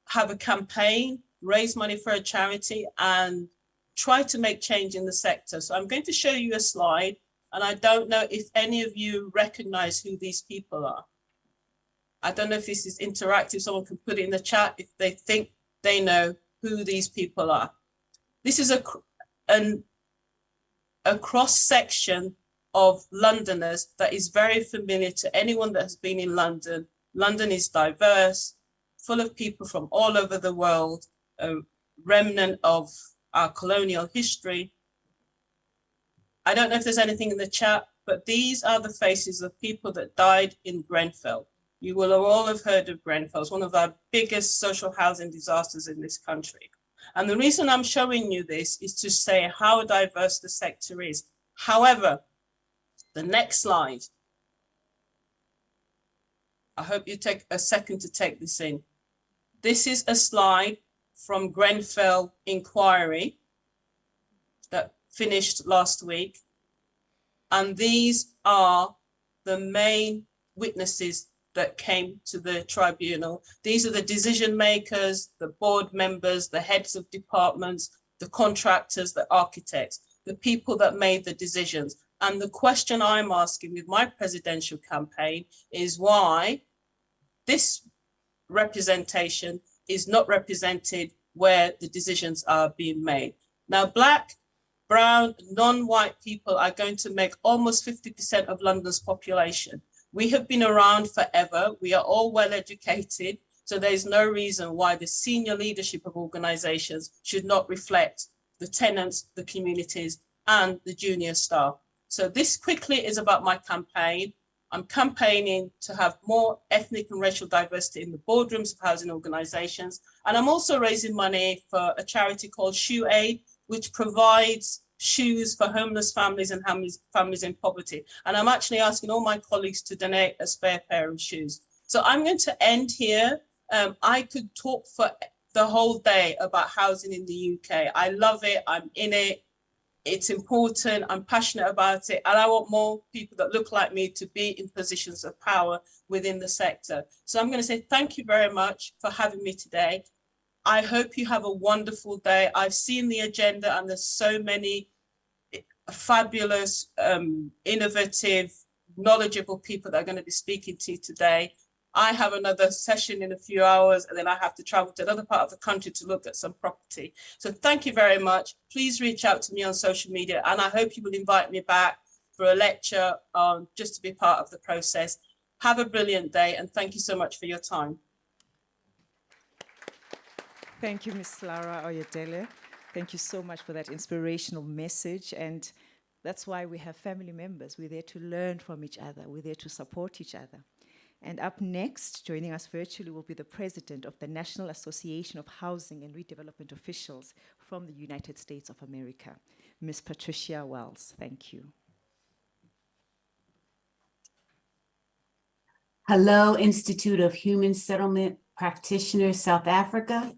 have a campaign, raise money for a charity, and try to make change in the sector. So I'm going to show you a slide, and I don't know if any of you recognize who these people are. I don't know if this is interactive. Someone can put it in the chat if they think they know who these people are. This is a cross-section of Londoners that is very familiar to anyone that has been in London. London is diverse, full of people from all over the world, a remnant of our colonial history. I don't know if there's anything in the chat, but these are the faces of people that died in Grenfell. You will all have heard of Grenfell. It's one of our biggest social housing disasters in this country. And the reason I'm showing you this is to say how diverse the sector is. However, the next slide, I hope you take a second to take this in. This is a slide from Grenfell inquiry that finished last week. And these are the main witnesses that came to the tribunal. These are the decision makers, the board members, the heads of departments, the contractors, the architects, the people that made the decisions. And the question I'm asking with my presidential campaign is why this representation is not represented where the decisions are being made. Now, Black, brown, non-white people are going to make almost 50% of London's population. We have been around forever. We are all well educated. So there's no reason why the senior leadership of organizations should not reflect the tenants, the communities, and the junior staff. So this quickly is about my campaign. I'm campaigning to have more ethnic and racial diversity in the boardrooms of housing organizations. And I'm also raising money for a charity called Shoe Aid, which provides shoes for homeless families and families in poverty. And I'm actually asking all my colleagues to donate a spare pair of shoes. So I'm going to end here. I could talk for the whole day about housing in the UK. I love it, I'm in it. It's important, I'm passionate about it, and I want more people that look like me to be in positions of power within the sector. So I'm going to say thank you very much for having me today. I hope you have a wonderful day. I've seen the agenda and there's so many fabulous, innovative, knowledgeable people that are going to be speaking to you today. I have another session in a few hours and then I have to travel to another part of the country to look at some property. So thank you very much. Please reach out to me on social media and I hope you will invite me back for a lecture just to be part of the process. Have a brilliant day and thank you so much for your time. Thank you, Ms. Lara Oyedele. Thank you so much for that inspirational message. And that's why we have family members. We're there to learn from each other. We're there to support each other. And up next, joining us virtually, will be the president of the National Association of Housing and Redevelopment Officials from the United States of America, Ms. Patricia Wells. Thank you. Hello, Institute of Human Settlement Practitioners, South Africa.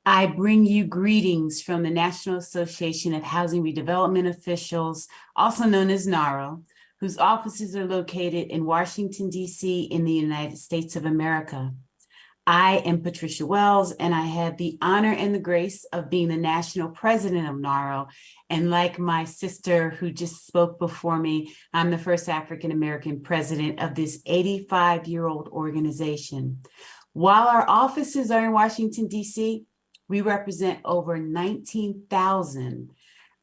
I bring you greetings from the National Association of Housing Redevelopment Officials, also known as NARO, whose offices are located in Washington, D.C. in the United States of America. I am Patricia Wells, and I have the honor and the grace of being the national president of NARO. And like my sister who just spoke before me, I'm the first African-American president of this 85-year-old organization. While our offices are in Washington, D.C., we represent over 19,000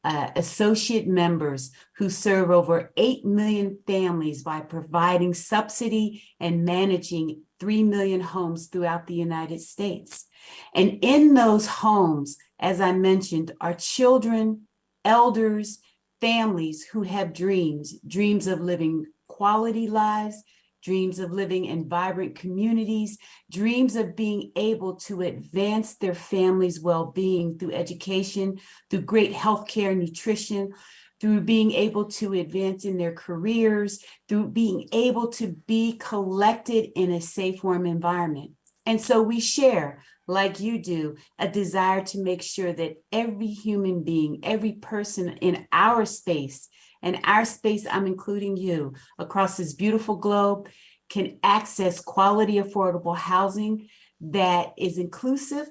associate members who serve over 8 million families by providing subsidy and managing 3 million homes throughout the United States. And in those homes, as I mentioned, are children, elders, families who have dreams of living quality lives, dreams of living in vibrant communities, dreams of being able to advance their family's well-being through education, through great healthcare, nutrition, through being able to advance in their careers, through being able to be collected in a safe, warm environment. And so we share, like you do, a desire to make sure that every human being, every person in our space, and our space, I'm including you, across this beautiful globe, can access quality, affordable housing that is inclusive,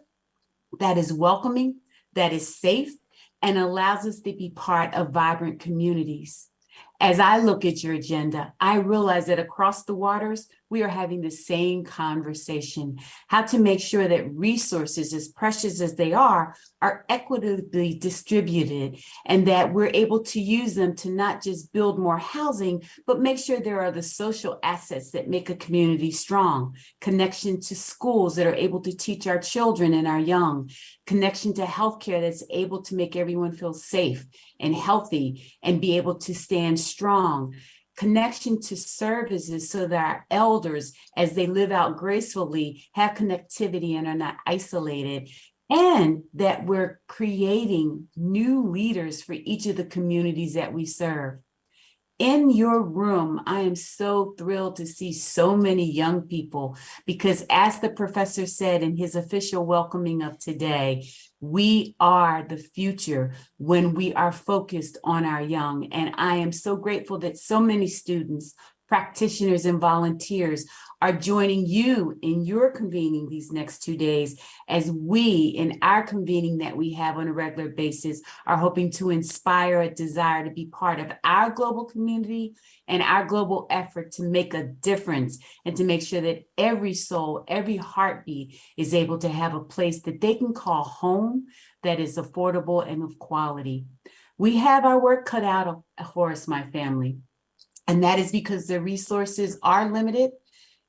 that is welcoming, that is safe, and allows us to be part of vibrant communities. As I look at your agenda, I realize that across the waters, we are having the same conversation, how to make sure that resources, as precious as they are equitably distributed, and that we're able to use them to not just build more housing, but make sure there are the social assets that make a community strong, connection to schools that are able to teach our children and our young, connection to healthcare that's able to make everyone feel safe and healthy and be able to stand strong, connection to services so that our elders, as they live out gracefully, have connectivity and are not isolated, and that we're creating new leaders for each of the communities that we serve. In your room, I am so thrilled to see so many young people, because as the professor said in his official welcoming of today, we are the future when we are focused on our young. And I am so grateful that so many students, practitioners, and volunteers are joining you in your convening these next 2 days, as we, in our convening that we have on a regular basis, are hoping to inspire a desire to be part of our global community and our global effort to make a difference and to make sure that every soul, every heartbeat is able to have a place that they can call home that is affordable and of quality. We have our work cut out for us, my family, and that is because the resources are limited.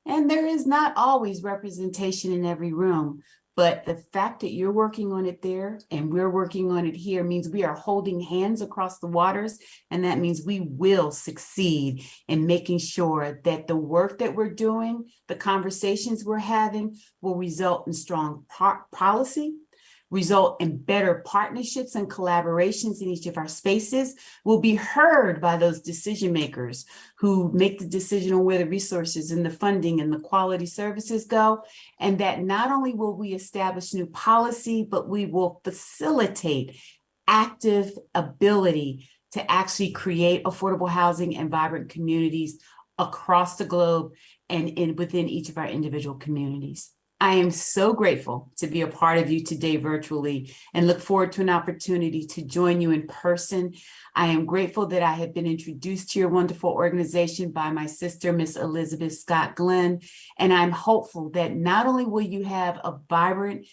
And there is not always representation in every room, but the fact that you're working on it there and we're working on it here means we are holding hands across the waters. And that means we will succeed in making sure that the work that we're doing, the conversations we're having, will result in strong policy, result in better partnerships and collaborations in each of our spaces, will be heard by those decision makers who make the decision on where the resources and the funding and the quality services go. And that not only will we establish new policy, but we will facilitate active ability to actually create affordable housing and vibrant communities across the globe and within each of our individual communities. I am so grateful to be a part of you today virtually and look forward to an opportunity to join you in person. I am grateful that I have been introduced to your wonderful organization by my sister, Miss Elizabeth Scott Glenn, and I'm hopeful that not only will you have a vibrant,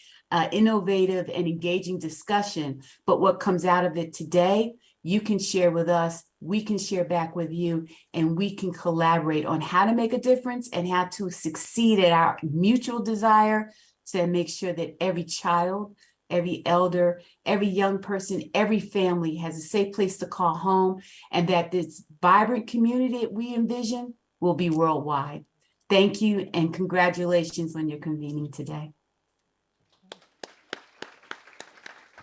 innovative, and engaging discussion, but what comes out of it today, you can share with us, we can share back with you, and we can collaborate on how to make a difference and how to succeed at our mutual desire to make sure that every child, every elder, every young person, every family has a safe place to call home, and that this vibrant community that we envision will be worldwide. Thank you, and congratulations on your convening today.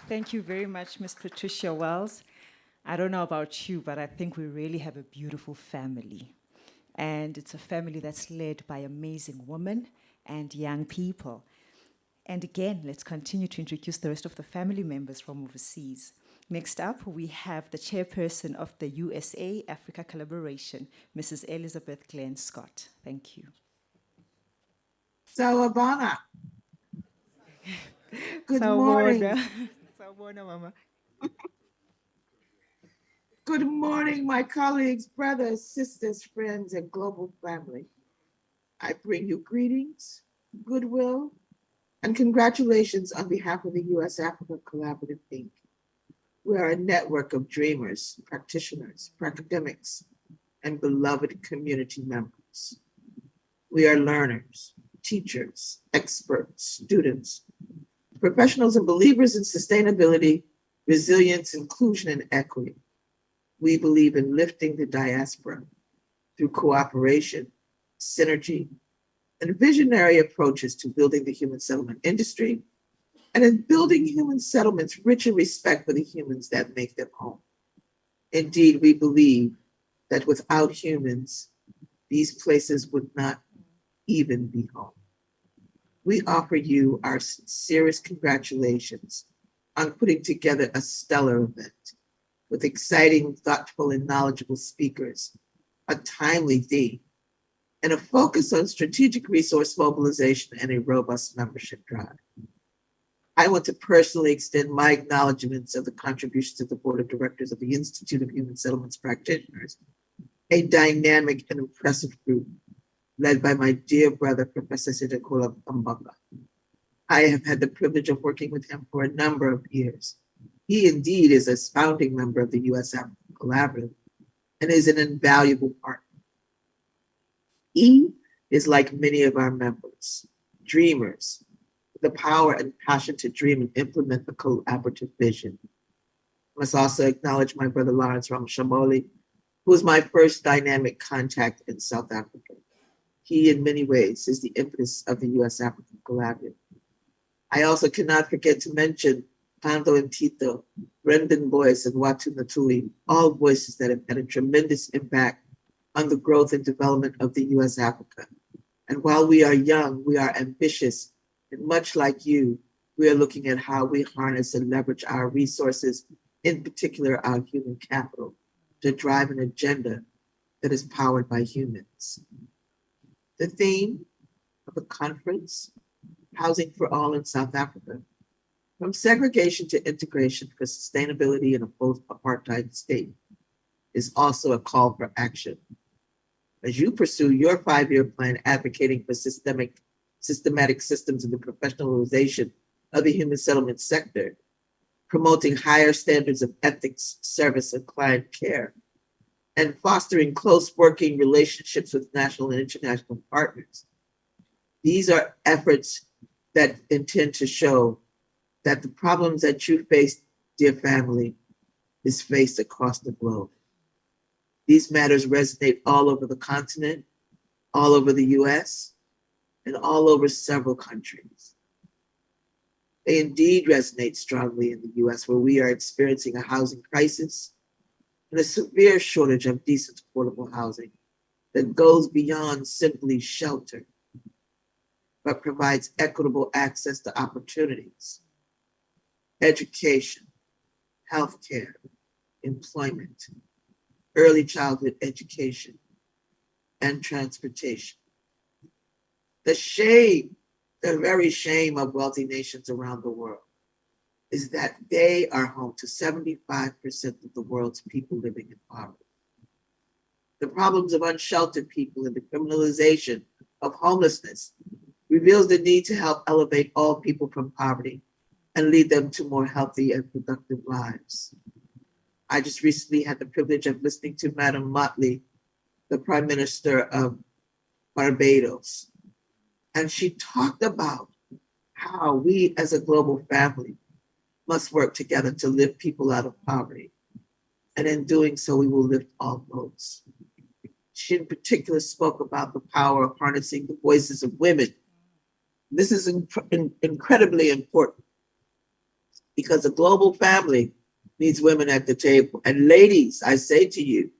Thank you very much, Ms. Patricia Wells. I don't know about you, but I think we really have a beautiful family. And it's a family that's led by amazing women and young people. And again, let's continue to introduce the rest of the family members from overseas. Next up, we have the chairperson of the USA-Africa Collaboration, Mrs. Elizabeth Glenn Scott. Thank you. Sawubona. Good morning. Sawubona, Mama. Good morning, my colleagues, brothers, sisters, friends, and global family. I bring you greetings, goodwill, and congratulations on behalf of the US-Africa Collaborative Inc. We are a network of dreamers, practitioners, academics, and beloved community members. We are learners, teachers, experts, students, professionals and believers in sustainability, resilience, inclusion, and equity. We believe in lifting the diaspora through cooperation, synergy, and visionary approaches to building the human settlement industry, and in building human settlements rich in respect for the humans that make them home. Indeed, we believe that without humans, these places would not even be home. We offer you our sincerest congratulations on putting together a stellar event with exciting, thoughtful, and knowledgeable speakers, a timely theme, and a focus on strategic resource mobilization and a robust membership drive. I want to personally extend my acknowledgements of the contributions of the Board of Directors of the Institute of Human Settlements Practitioners, a dynamic and impressive group led by my dear brother, Professor Sijekula Mbanga. I have had the privilege of working with him for a number of years. He indeed is a founding member of the US-Africa Collaborative and is an invaluable partner. He is like many of our members, dreamers, with the power and passion to dream and implement the collaborative vision. I must also acknowledge my brother Lawrence Ramshamoli, who was my first dynamic contact in South Africa. He, in many ways, is the impetus of the US-African Collaborative. I also cannot forget to mention Pando and Tito, Brendan Boyce, and Watu Natuli, all voices that have had a tremendous impact on the growth and development of the US-Africa. And while we are young, we are ambitious, and much like you, we are looking at how we harness and leverage our resources, in particular our human capital, to drive an agenda that is powered by humans. The theme of the conference, Housing for All in South Africa, from segregation to integration for sustainability in a post-apartheid state, is also a call for action. As you pursue your 5-year plan advocating for systematic systems in the professionalization of the human settlement sector, promoting higher standards of ethics, service, and client care, and fostering close working relationships with national and international partners. These are efforts that intend to show that the problems that you face, dear family, is faced across the globe. These matters resonate all over the continent, all over the US, and all over several countries. They indeed resonate strongly in the US, where we are experiencing a housing crisis and a severe shortage of decent, affordable housing that goes beyond simply shelter, but provides equitable access to opportunities, education, healthcare, employment, early childhood education, and transportation. The shame, the very shame of wealthy nations around the world is that they are home to 75% of the world's people living in poverty. The problems of unsheltered people and the criminalization of homelessness reveals the need to help elevate all people from poverty and lead them to more healthy and productive lives. I just recently had the privilege of listening to Madam Motley, the Prime Minister of Barbados, and she talked about how we as a global family must work together to lift people out of poverty. And in doing so, we will lift all boats. She in particular spoke about the power of harnessing the voices of women. This is incredibly important because a global family needs women at the table. And ladies, I say to you,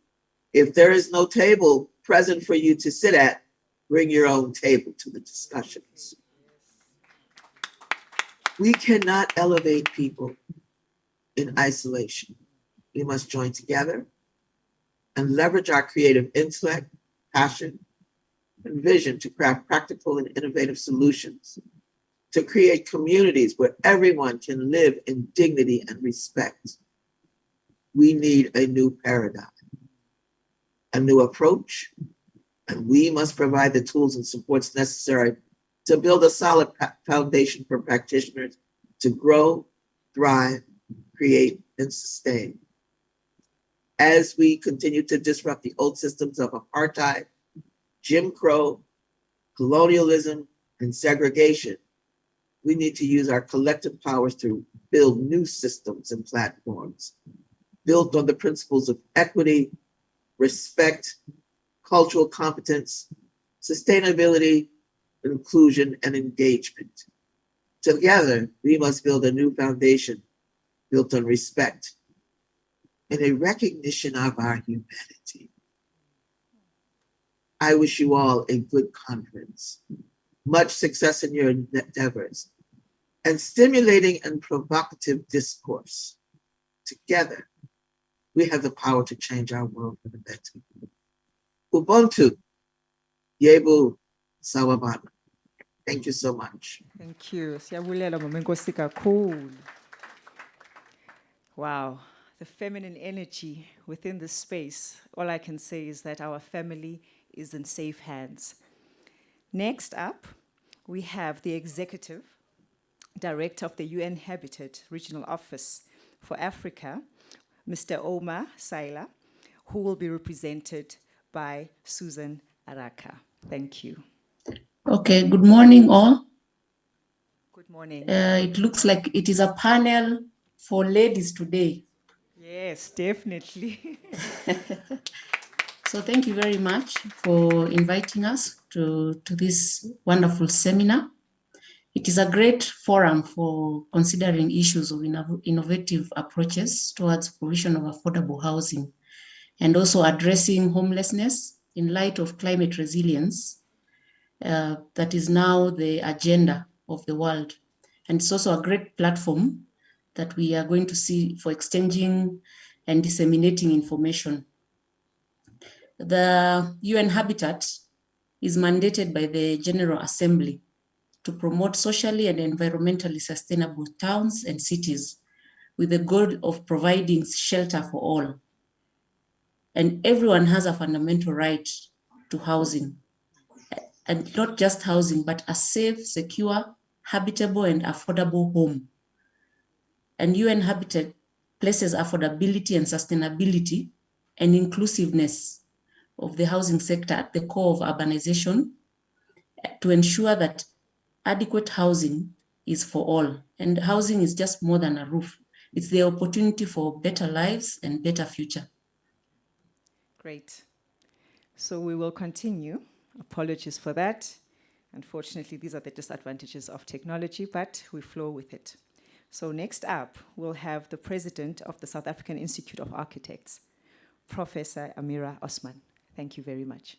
if there is no table present for you to sit at, bring your own table to the discussions. We cannot elevate people in isolation. We must join together and leverage our creative intellect, passion, and vision to craft practical and innovative solutions, to create communities where everyone can live in dignity and respect. We need a new paradigm, a new approach, and we must provide the tools and supports necessary to build a solid foundation for practitioners to grow, thrive, create, and sustain. As we continue to disrupt the old systems of apartheid, Jim Crow, colonialism, and segregation, we need to use our collective powers to build new systems and platforms built on the principles of equity, respect, cultural competence, sustainability, inclusion, and engagement. Together, we must build a new foundation built on respect and a recognition of our humanity. I wish you all a good conference, much success in your endeavors, and stimulating and provocative discourse. Together, we have the power to change our world for the better. Ubuntu, Yebu, Sawabana. Thank you so much. Thank you. Siyabulela Mama Nkosi kakhulu. Wow, the feminine energy within this space. All I can say is that our family is in safe hands. Next up, we have the Executive Director of the UN Habitat Regional Office for Africa, Mr. Oumar Sylla, who will be represented by Susan Araka. Thank you. Okay, good morning all. Good morning. It looks like it is a panel for ladies today. Yes, definitely. So thank you very much for inviting us to this wonderful seminar. It is a great forum for considering issues of innovative approaches towards provision of affordable housing and also addressing homelessness in light of climate resilience that is now the agenda of the world. And it's also a great platform that we are going to see for exchanging and disseminating information. The UN Habitat is mandated by the General Assembly to promote socially and environmentally sustainable towns and cities with the goal of providing shelter for all. And everyone has a fundamental right to housing, and not just housing, but a safe, secure, habitable, and affordable home. And UN Habitat places affordability and sustainability and inclusiveness of the housing sector at the core of urbanization to ensure that adequate housing is for all. And housing is just more than a roof. It's the opportunity for better lives and better future. Great. So we will continue. Apologies for that. Unfortunately, these are the disadvantages of technology, but we flow with it. So next up, we'll have the President of the South African Institute of Architects, Professor Amira Osman. Thank you very much.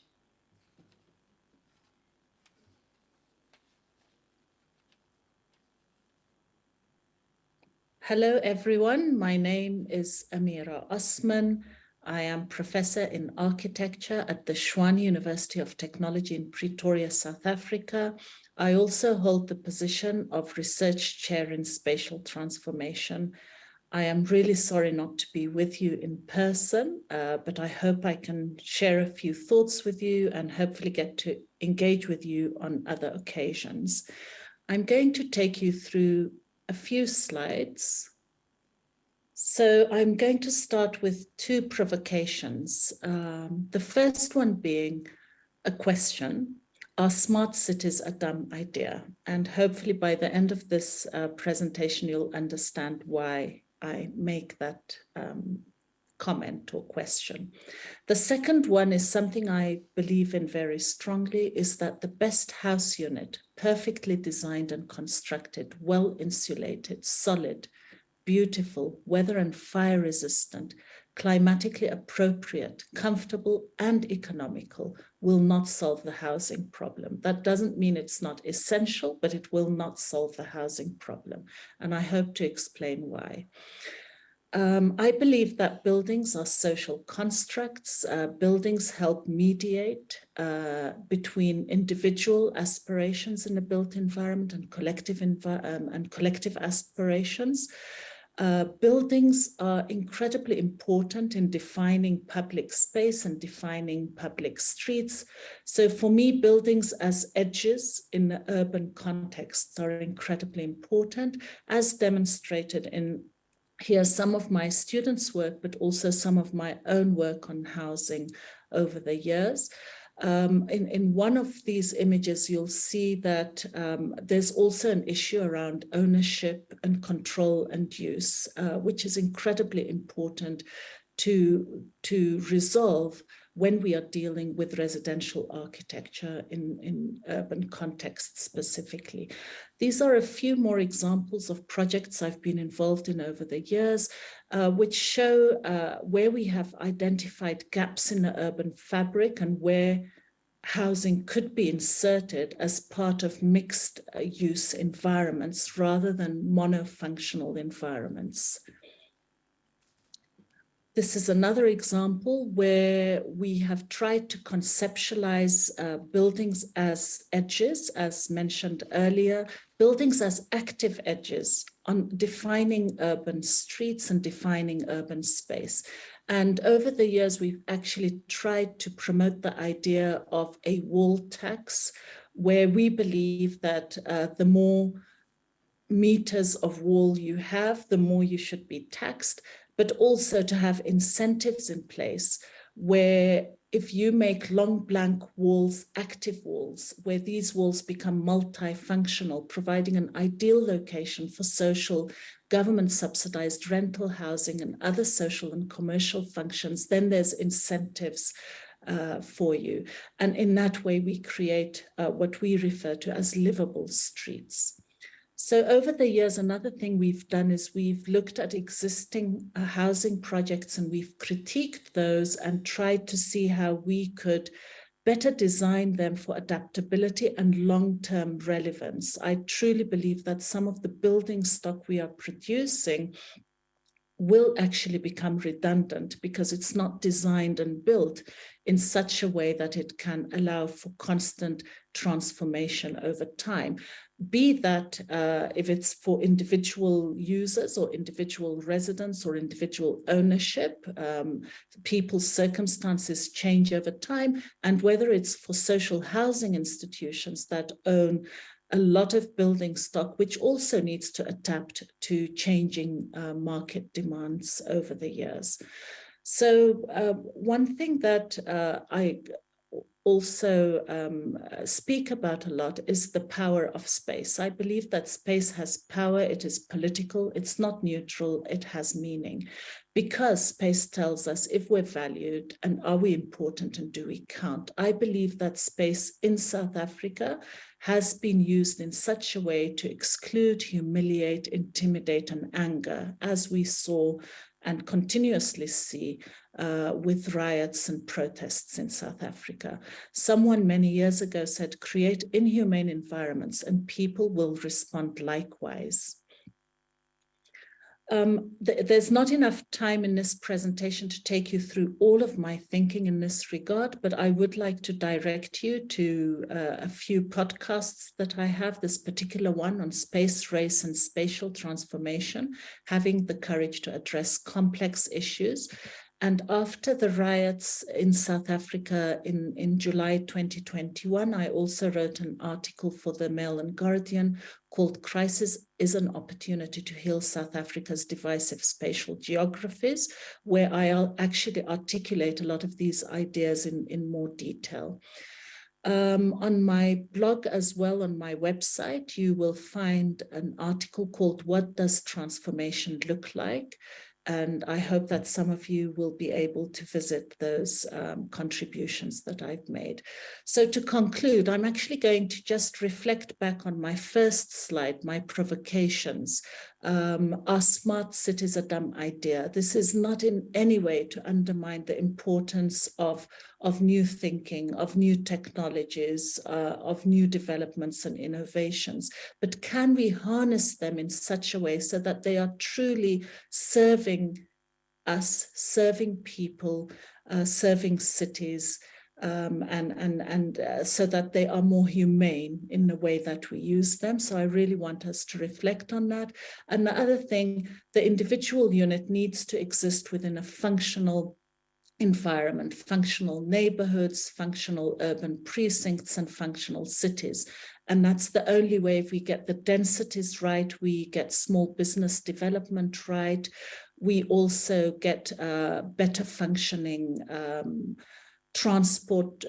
Hello, everyone. My name is Amira Osman. I am Professor in Architecture at the Tshwane University of Technology in Pretoria, South Africa. I also hold the position of Research Chair in Spatial Transformation. I am really sorry not to be with you in person, but I hope I can share a few thoughts with you and hopefully get to engage with you on other occasions. I'm going to take you through a few slides. So I'm going to start with two provocations. The first one being a question: are smart cities a dumb idea? And hopefully by the end of this presentation, you'll understand why I make that comment or question. The second one is something I believe in very strongly, is that the best house unit, perfectly designed and constructed, well insulated, solid, beautiful, weather and fire resistant, climatically appropriate, comfortable and economical, will not solve the housing problem. That doesn't mean it's not essential, but it will not solve the housing problem. And I hope to explain why. I believe that buildings are social constructs. Buildings help mediate between individual aspirations in a built environment and collective aspirations. Buildings are incredibly important in defining public space and defining public streets. So for me, buildings as edges in the urban context are incredibly important, as demonstrated in here some of my students' work, but also some of my own work on housing over the years. In one of these images, you'll see that there's also an issue around ownership and control and use, which is incredibly important to resolve when we are dealing with residential architecture in urban contexts specifically. These are a few more examples of projects I've been involved in over the years, which show where we have identified gaps in the urban fabric and where housing could be inserted as part of mixed use environments rather than monofunctional environments. This is another example where we have tried to conceptualize buildings as edges, as mentioned earlier, buildings as active edges on defining urban streets and defining urban space. And over the years, we've actually tried to promote the idea of a wall tax where we believe that the more meters of wall you have, the more you should be taxed, but also to have incentives in place where if you make long blank walls active walls, where these walls become multifunctional, providing an ideal location for social government subsidized rental housing and other social and commercial functions, then there's incentives for you. And in that way, we create what we refer to as livable streets. So over the years, another thing we've done is we've looked at existing housing projects and we've critiqued those and tried to see how we could better design them for adaptability and long-term relevance. I truly believe that some of the building stock we are producing will actually become redundant because it's not designed and built in such a way that it can allow for constant transformation over time. Be that if it's for individual users or individual residents or individual ownership, people's circumstances change over time, and whether it's for social housing institutions that own a lot of building stock, which also needs to adapt to changing market demands over the years. So one thing that I also speak about a lot is the power of space. I believe that space has power, it is political, it's not neutral, it has meaning. Because space tells us if we're valued and are we important and do we count. I believe that space in South Africa has been used in such a way to exclude, humiliate, intimidate, and anger, as we saw and continuously see with riots and protests in South Africa. Someone many years ago said, create inhumane environments and people will respond likewise. There's not enough time in this presentation to take you through all of my thinking in this regard, but I would like to direct you to a few podcasts that I have, this particular one on space, race, and spatial transformation, having the courage to address complex issues. And after the riots in South Africa in July 2021, I also wrote an article for the Mail and Guardian called Crisis is an Opportunity to Heal South Africa's Divisive Spatial Geographies, where I actually articulate a lot of these ideas in more detail. On my blog as well, on my website, you will find an article called What Does Transformation Look Like? And I hope that some of you will be able to visit those contributions that I've made. So to conclude, I'm actually going to just reflect back on my first slide, my provocations. Are smart cities a dumb idea? This is not in any way to undermine the importance of new thinking, of new technologies, of new developments and innovations. But can we harness them in such a way so that they are truly serving us, serving people, serving cities, and so that they are more humane in the way that we use them. So I really want us to reflect on that. And the other thing, the individual unit needs to exist within a functional environment, functional neighborhoods, functional urban precincts, and functional cities. And that's the only way. If we get the densities right, we get small business development right, we also get better functioning transport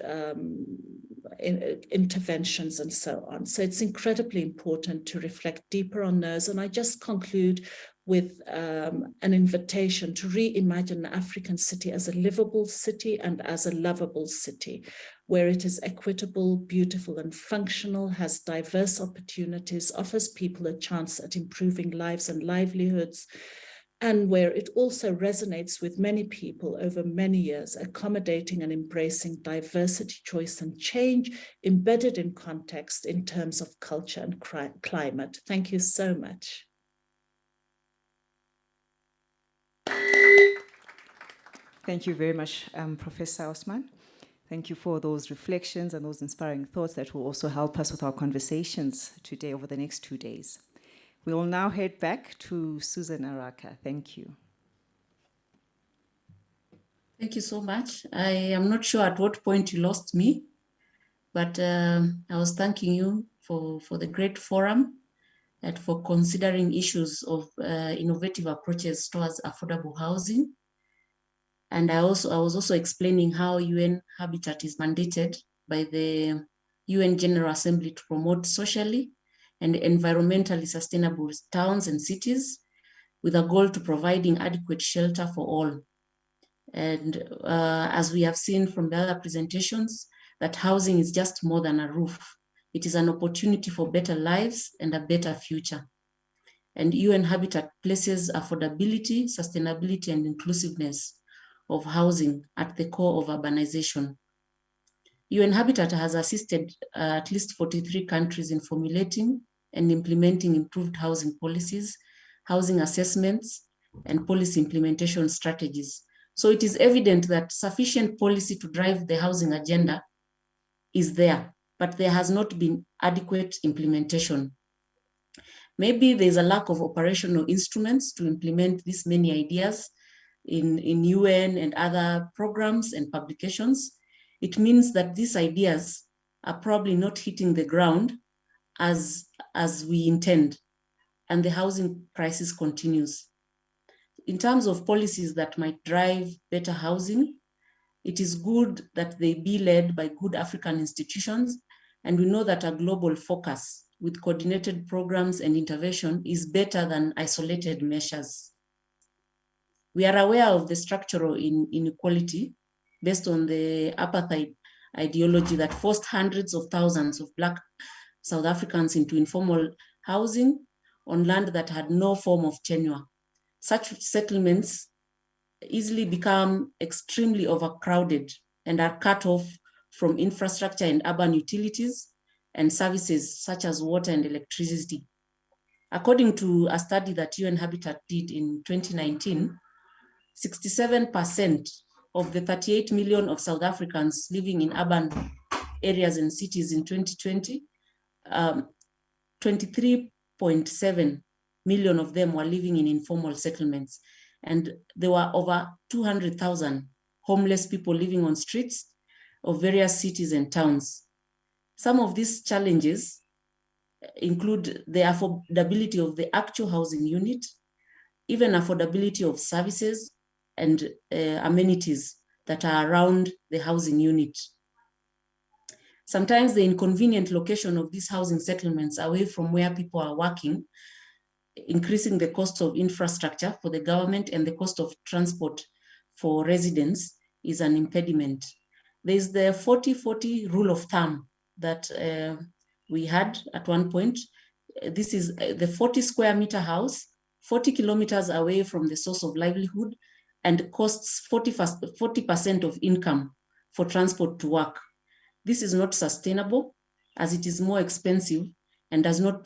interventions and so on. So it's incredibly important to reflect deeper on those. And I just conclude with an invitation to reimagine the African city as a livable city and as a lovable city, where it is equitable, beautiful, and functional, has diverse opportunities, offers people a chance at improving lives and livelihoods, and where it also resonates with many people over many years, accommodating and embracing diversity, choice, and change, embedded in context in terms of culture and climate. Thank you so much. Thank you very much, Professor Osman. Thank you for those reflections and those inspiring thoughts that will also help us with our conversations today over the next 2 days. We will now head back to Susan Araka. Thank you. Thank you so much. I am not sure at what point you lost me, But I was thanking you for the great forum and for considering issues of innovative approaches towards affordable housing. And I was also explaining how UN Habitat is mandated by the UN General Assembly to promote socially and environmentally sustainable towns and cities with a goal to providing adequate shelter for all. And as we have seen from the other presentations, that housing is just more than a roof. It is an opportunity for better lives and a better future. And UN Habitat places affordability, sustainability, and inclusiveness of housing at the core of urbanization. UN Habitat has assisted at least 43 countries in formulating and implementing improved housing policies, housing assessments, and policy implementation strategies. So it is evident that sufficient policy to drive the housing agenda is there, but there has not been adequate implementation. Maybe there's a lack of operational instruments to implement these many ideas in UN and other programs and publications. It means that these ideas are probably not hitting the ground as we intend, and the housing crisis continues. In terms of policies that might drive better housing, it is good that they be led by good African institutions, and we know that a global focus with coordinated programs and intervention is better than isolated measures. We are aware of the structural inequality based on the apartheid ideology that forced hundreds of thousands of Black South Africans into informal housing on land that had no form of tenure. Such settlements easily become extremely overcrowded and are cut off from infrastructure and urban utilities and services such as water and electricity. According to a study that UN Habitat did in 2019, 67% of the 38 million of South Africans living in urban areas and cities in 2020, 23.7 million of them were living in informal settlements. And there were over 200,000 homeless people living on streets of various cities and towns. Some of these challenges include the affordability of the actual housing unit, even affordability of services and amenities that are around the housing unit. Sometimes the inconvenient location of these housing settlements away from where people are working, increasing the cost of infrastructure for the government and the cost of transport for residents is an impediment. There's the 40-40 rule of thumb that we had at one point. This is the 40 square meter house, 40 kilometers away from the source of livelihood, and costs 40% of income for transport to work. This is not sustainable, as it is more expensive and does not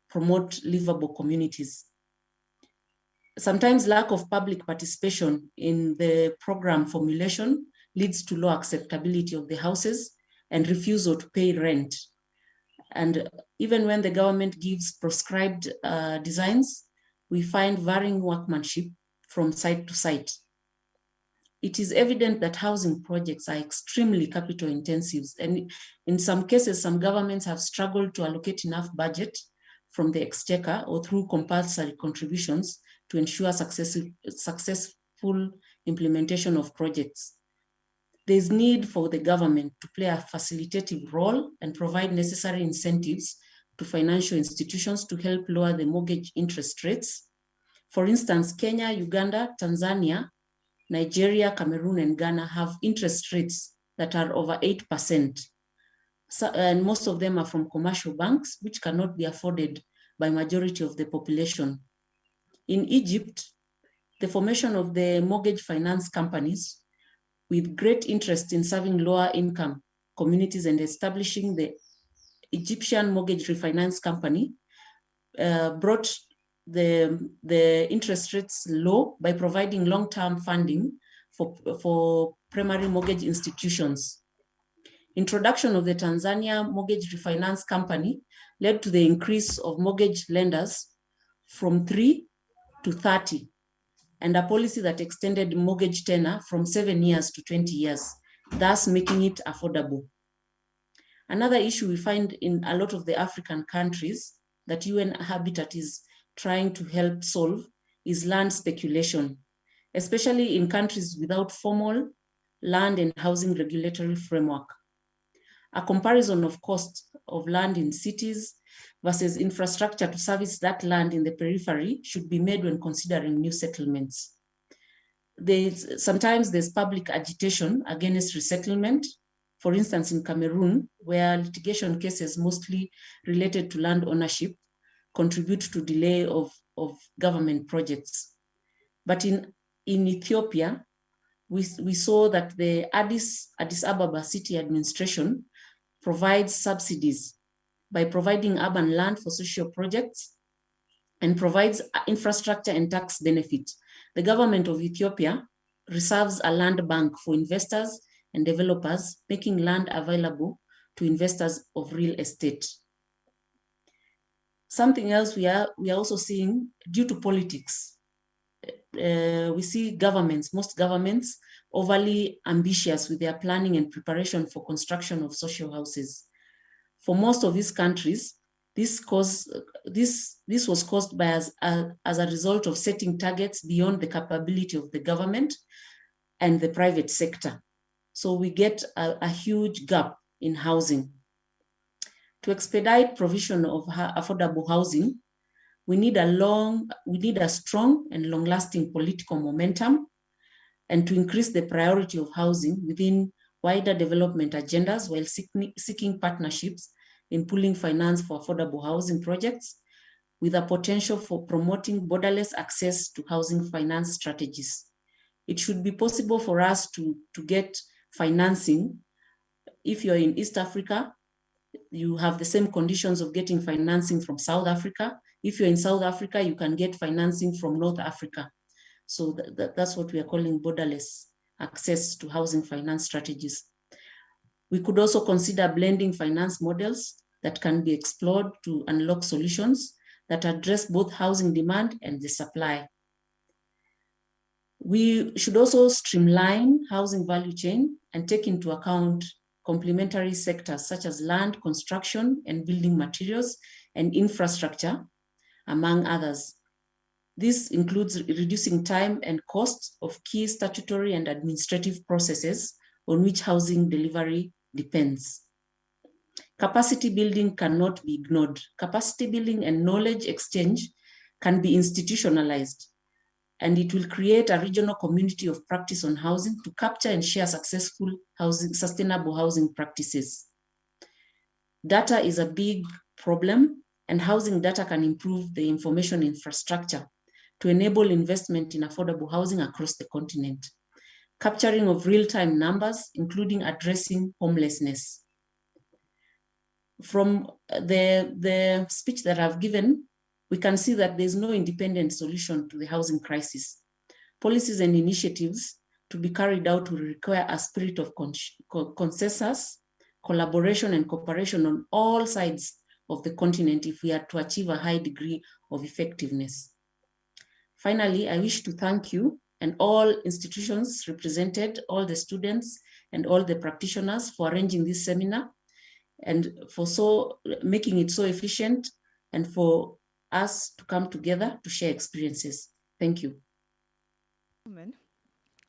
promote livable communities. Sometimes lack of public participation in the program formulation leads to low acceptability of the houses and refusal to pay rent. And even when the government gives prescribed designs, we find varying workmanship from site to site. It is evident that housing projects are extremely capital intensive, and in some cases, some governments have struggled to allocate enough budget from the exchequer or through compulsory contributions to ensure successful implementation of projects. There's need for the government to play a facilitative role and provide necessary incentives to financial institutions to help lower the mortgage interest rates. For instance, Kenya, Uganda, Tanzania, Nigeria, Cameroon, and Ghana have interest rates that are over 8%. So, and most of them are from commercial banks, which cannot be afforded by majority of the population. In Egypt, the formation of the mortgage finance companies with great interest in serving lower income communities and establishing the Egyptian Mortgage Refinance Company brought the interest rates low by providing long-term funding for primary mortgage institutions. Introduction of the Tanzania Mortgage Refinance Company led to the increase of mortgage lenders from 3 to 30, and a policy that extended mortgage tenor from 7 years to 20 years, thus making it affordable. Another issue we find in a lot of the African countries that UN Habitat is trying to help solve is land speculation, especially in countries without formal land and housing regulatory framework. A comparison of cost of land in cities versus infrastructure to service that land in the periphery should be made when considering new settlements. Sometimes there's public agitation against resettlement. For instance, in Cameroon, where litigation cases mostly related to land ownership contribute to delay of government projects. But in Ethiopia, we saw that the Addis Ababa city administration provides subsidies by providing urban land for social projects and provides infrastructure and tax benefits. The government of Ethiopia reserves a land bank for investors and developers, making land available to investors of real estate. Something else we are also seeing due to politics. We see most governments overly ambitious with their planning and preparation for construction of social houses. For most of these countries, this was caused by as a result of setting targets beyond the capability of the government and the private sector. So we get a huge gap in housing. To expedite provision of affordable housing, we need a strong and long-lasting political momentum, and to increase the priority of housing within wider development agendas while seeking partnerships in pooling finance for affordable housing projects with a potential for promoting borderless access to housing finance strategies. It should be possible for us to get financing. If you're in East Africa, you have the same conditions of getting financing from South Africa. If you're in South Africa, you can get financing from North Africa. So that's what we are calling borderless access to housing finance strategies. We could also consider blending finance models that can be explored to unlock solutions that address both housing demand and the supply. We should also streamline housing value chain and take into account complementary sectors such as land, construction, and building materials and infrastructure, among others. This includes reducing time and costs of key statutory and administrative processes on which housing delivery depends. Capacity building cannot be ignored. Capacity building and knowledge exchange can be institutionalized, and it will create a regional community of practice on housing to capture and share sustainable housing practices. Data is a big problem, and housing data can improve the information infrastructure to enable investment in affordable housing across the continent. Capturing of real-time numbers, including addressing homelessness. From the speech that I've given, we can see that there's no independent solution to the housing crisis. Policies and initiatives to be carried out will require a spirit of consensus, collaboration, and cooperation on all sides of the continent if we are to achieve a high degree of effectiveness. Finally, I wish to thank you and all institutions represented, all the students and all the practitioners for arranging this seminar and for making it so efficient and for us to come together to share experiences. Thank you.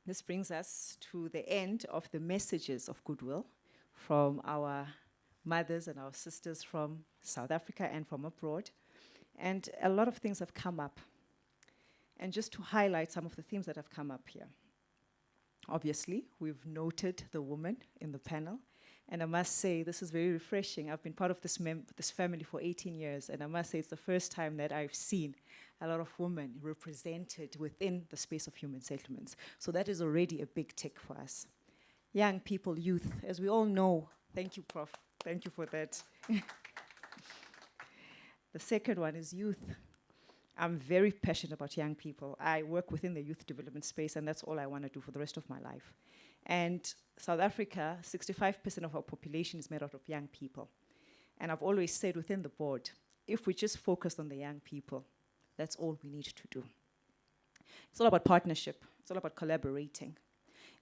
This brings us to the end of the messages of goodwill from our mothers and our sisters from South Africa and from abroad. And a lot of things have come up. And just to highlight some of the themes that have come up here. Obviously, we've noted the woman in the panel. And I must say, this is very refreshing. I've been part of this family for 18 years, and I must say it's the first time that I've seen a lot of women represented within the space of human settlements. So that is already a big tick for us. Young people, youth, as we all know. Thank you, Prof. Thank you for that. The second one is youth. I'm very passionate about young people. I work within the youth development space, and that's all I want to do for the rest of my life. And South Africa, 65% of our population is made out of young people. And I've always said within the board, if we just focus on the young people, that's all we need to do. It's all about partnership. It's all about collaborating.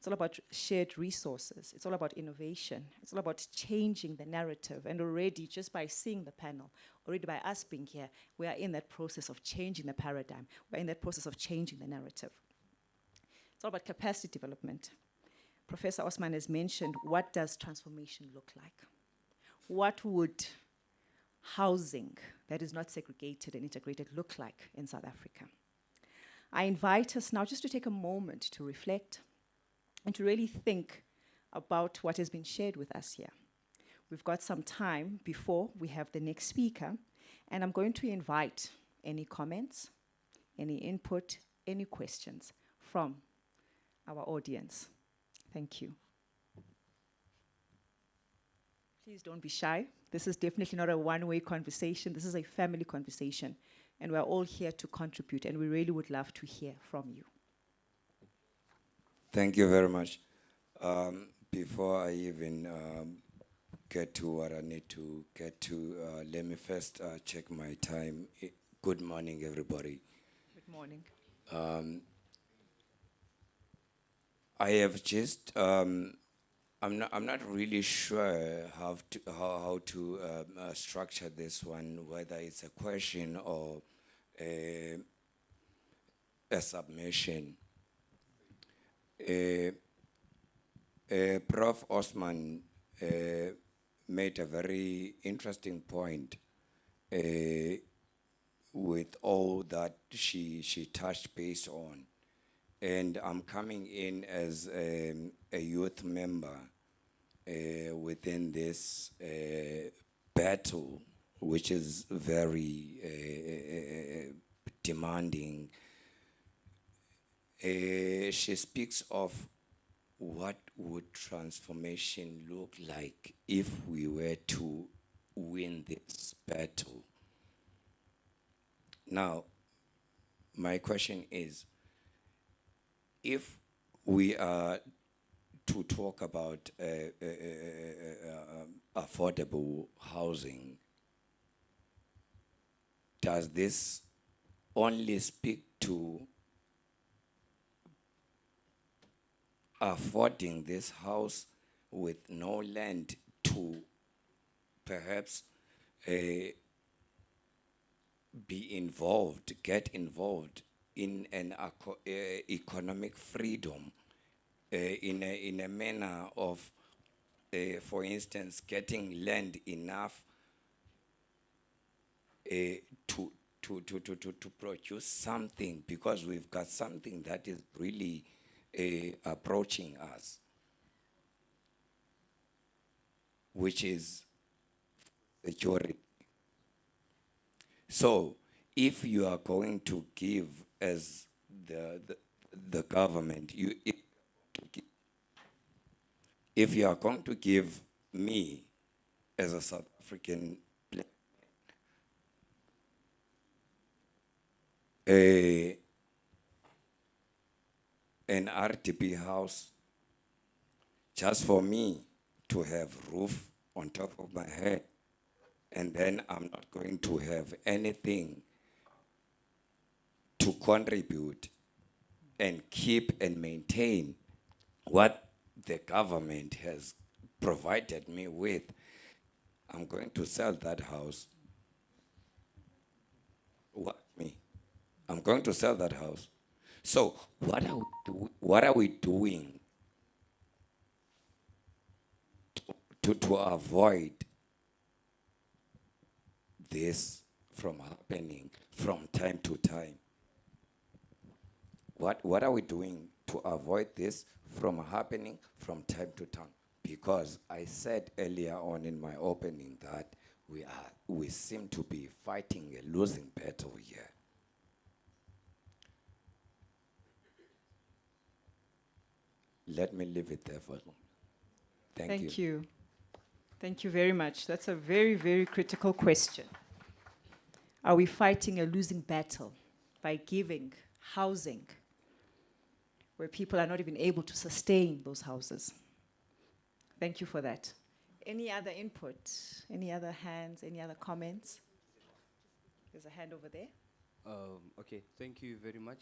It's all about shared resources. It's all about innovation. It's all about changing the narrative. And already, just by seeing the panel, already by us being here, we are in that process of changing the paradigm. We're in that process of changing the narrative. It's all about capacity development. Professor Osman has mentioned, what does transformation look like? What would housing that is not segregated and integrated look like in South Africa? I invite us now just to take a moment to reflect and to really think about what has been shared with us here. We've got some time before we have the next speaker, and I'm going to invite any comments, any input, any questions from our audience. Thank you. Please don't be shy. This is definitely not a one-way conversation. This is a family conversation, and we're all here to contribute, and we really would love to hear from you. Thank you very much. Before I even get to what I need to get to, let me first check my time. Good morning, everybody. Good morning. I have just, I'm not really sure how to structure this one, whether it's a question or a submission. Prof. Osman made a very interesting point with all that she touched base on. And I'm coming in as a youth member within this battle, which is very demanding. She speaks of what would transformation look like if we were to win this battle. Now, my question is, if we are to talk about affordable housing, does this only speak to affording this house with no land to perhaps be involved, get involved in an economic freedom, in a manner of, for instance, getting land enough to produce something, because we've got something that is really approaching us, which is security. So if you are going to give, as the government, if you are going to give me as a South African an RDP house just for me to have roof on top of my head, and then I'm not going to have anything to contribute and keep and maintain what the government has provided me with, I'm going to sell that house. What me? I'm going to sell that house. So what are we doing to avoid this from happening from time to time? What are we doing to avoid this from happening from time to time? Because I said earlier on in my opening that we seem to be fighting a losing battle here. Let me leave it there for now. Thank you. Thank you very much. That's a very, very critical question. Are we fighting a losing battle by giving housing where people are not even able to sustain those houses? Thank you for that. Any other input? Any other hands? Any other comments? There's a hand over there. Okay, thank you very much.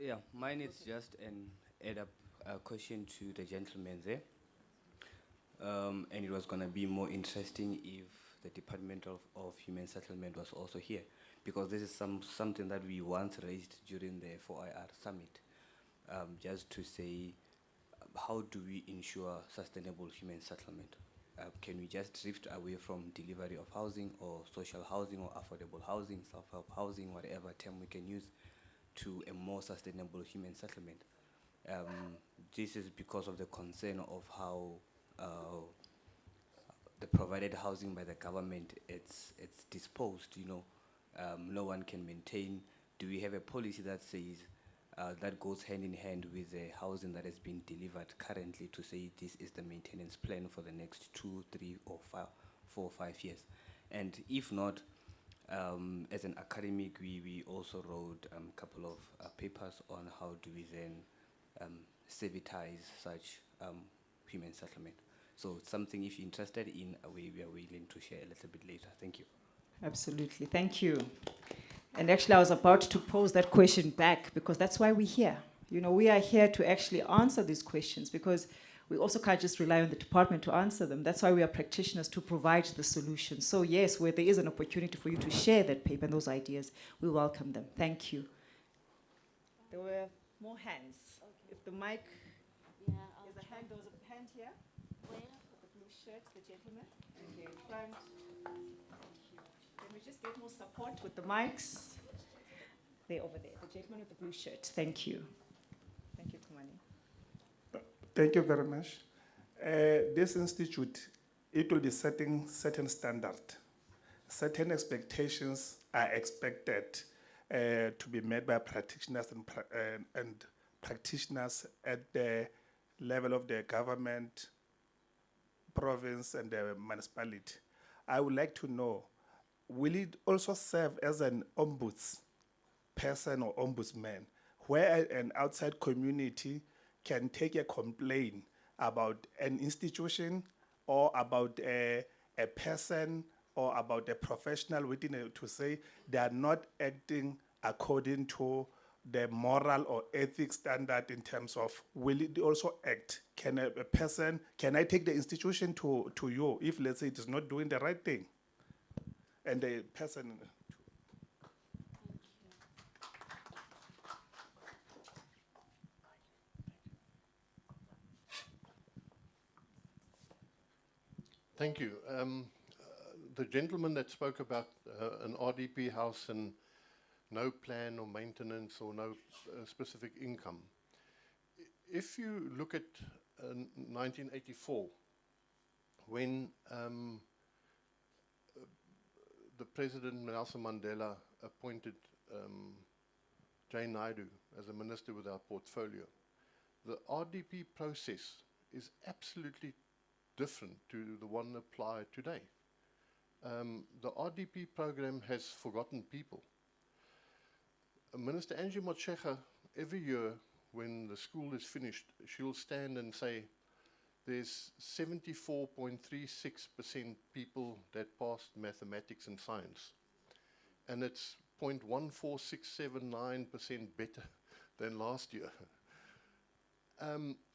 Yeah, mine is just add up a question to the gentleman there. And it was going to be more interesting if the Department of Human Settlement was also here, because this is something that we once raised during the 4IR summit, just to say, how do we ensure sustainable human settlement? Can we just drift away from delivery of housing or social housing or affordable housing, self-help housing, whatever term we can use, to a more sustainable human settlement? This is because of the concern of how the provided housing by the government, it's disposed, you know. No one can maintain. Do we have a policy that says, that goes hand in hand with the housing that has been delivered currently, to say this is the maintenance plan for the next 2, 3, or 4 or 5 years? And if not, as an academic, we also wrote a couple of papers on how do we then servitize such human settlement. So it's something, if you're interested in, we are willing to share a little bit later. Thank you. Absolutely, thank you. And actually, I was about to pose that question back, because that's why we're here. You know, we are here to actually answer these questions, because we also can't just rely on the department to answer them. That's why we are practitioners, to provide the solutions. So yes, where there is an opportunity for you to share that paper and those ideas, we welcome them. Thank you. There were more hands. Okay. If the mic, is a hand, there was a hand here. Where? The blue shirt, the gentleman. And here in front. Can we just get more support with the mics? They're over there, the gentleman with the blue shirt. Thank you. Thank you, Kumani. Thank you very much. This institute, it will be setting certain standards. Certain expectations are expected to be made by practitioners and practitioners at the level of the government, province, and the municipality. I would like to know, will it also serve as an ombudsperson or ombudsman, where an outside community can take a complaint about an institution or about a person or about a professional within it, to say they are not acting according to the moral or ethics standard, in terms of, will it also act? Can a person, can I take the institution to you if, let's say, it is not doing the right thing? And the person. Thank you. The gentleman that spoke about an RDP house and no plan or maintenance or no specific income. If you look at 1984, when the President Nelson Mandela appointed Jane Naidu as a minister without portfolio, the RDP process is absolutely different to the one applied today. The RDP program has forgotten people. Minister Angie Motshekga, every year when the school is finished, she'll stand and say, there's 74.36% people that passed mathematics and science. And it's 0.14679% better than last year.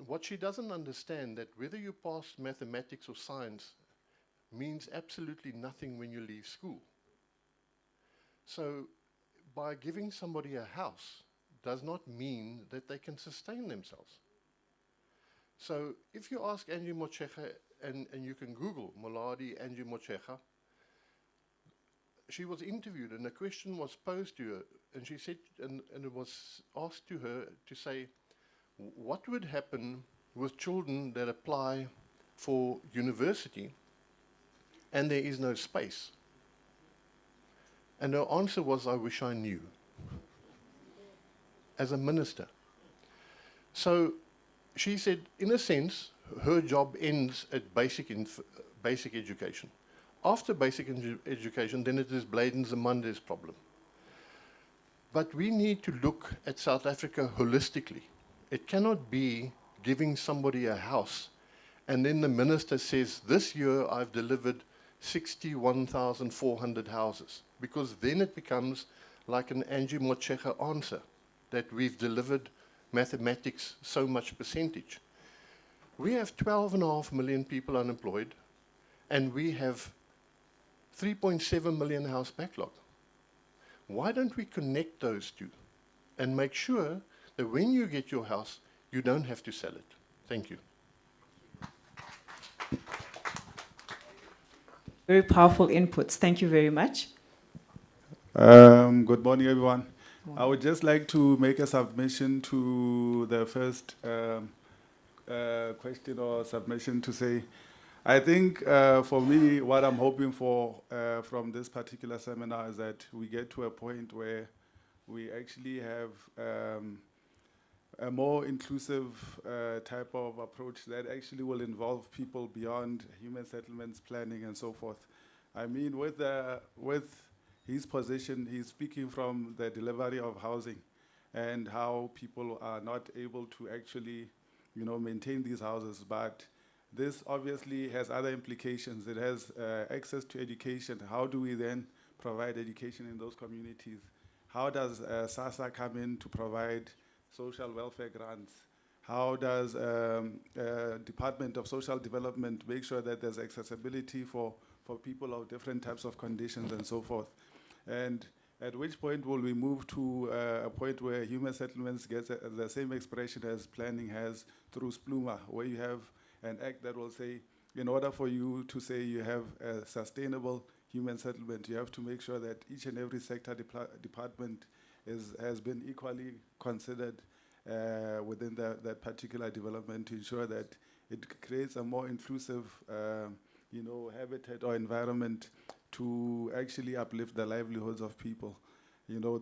What she doesn't understand, that whether you pass mathematics or science means absolutely nothing when you leave school. So by giving somebody a house does not mean that they can sustain themselves. So if you ask Angie Motshekga, and you can Google Maladi Angie Motshekga, she was interviewed and a question was posed to her, and she said, and it was asked to her to say, what would happen with children that apply for university and there is no space? And her answer was, I wish I knew, as a minister. So she said, in a sense, her job ends at basic education. After basic education, then it is Bladen-Zamande's problem. But we need to look at South Africa holistically. It cannot be giving somebody a house and then the minister says, this year I've delivered 61,400 houses, because then it becomes like an Angie Motshekga answer, that we've delivered mathematics so much percentage. We have 12.5 million people unemployed, and we have 3.7 million house backlog. Why don't we connect those two and make sure that when you get your house, you don't have to sell it? Thank you. Very powerful inputs. Thank you very much. Good morning, everyone. I would just like to make a submission to the first question or submission to say, I think for me, what I'm hoping for from this particular seminar is that we get to a point where we actually have a more inclusive type of approach that actually will involve people beyond human settlements planning and so forth. I mean, with his position, he's speaking from the delivery of housing and how people are not able to actually, maintain these houses. But this obviously has other implications. It has access to education. How do we then provide education in those communities? How does SASSA come in to provide social welfare grants? How does Department of Social Development make sure that there's accessibility for people of different types of conditions and so forth? And at which point will we move to a point where human settlements gets the same expression as planning has through SPLUMA, where you have an act that will say, in order for you to say you have a sustainable human settlement, you have to make sure that each and every sector department has been equally considered within that particular development to ensure that it creates a more inclusive habitat or environment to actually uplift the livelihoods of people,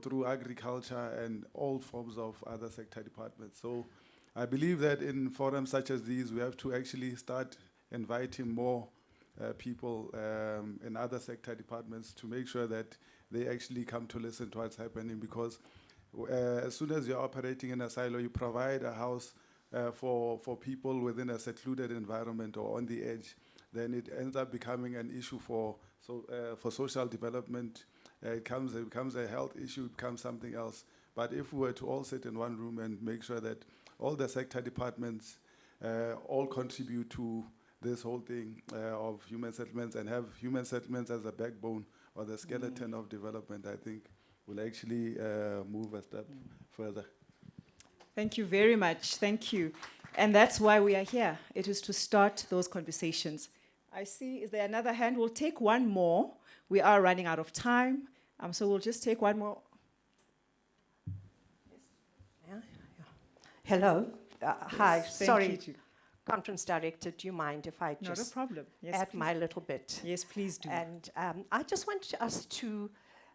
through agriculture and all forms of other sector departments. So I believe that in forums such as these, we have to actually start inviting more people in other sector departments to make sure that they actually come to listen to what's happening, because as soon as you're operating in a silo, you provide a house for people within a secluded environment or on the edge, then it ends up becoming an issue for social development. It becomes a health issue, it becomes something else. But if we were to all sit in one room and make sure that all the sector departments all contribute to this whole thing of human settlements and have human settlements as a backbone or the skeleton of development, I think will actually move a step further. Thank you very much. Thank you. And that's why we are here. It is to start those conversations. I see, is there another hand? We'll take one more. We are running out of time. So we'll just take one more. Hello. Hi. Yes, thank Sorry, you. Conference Director, do you mind if I Not just a problem. Yes, add please. my little bit? Yes, please do. And I just want us to,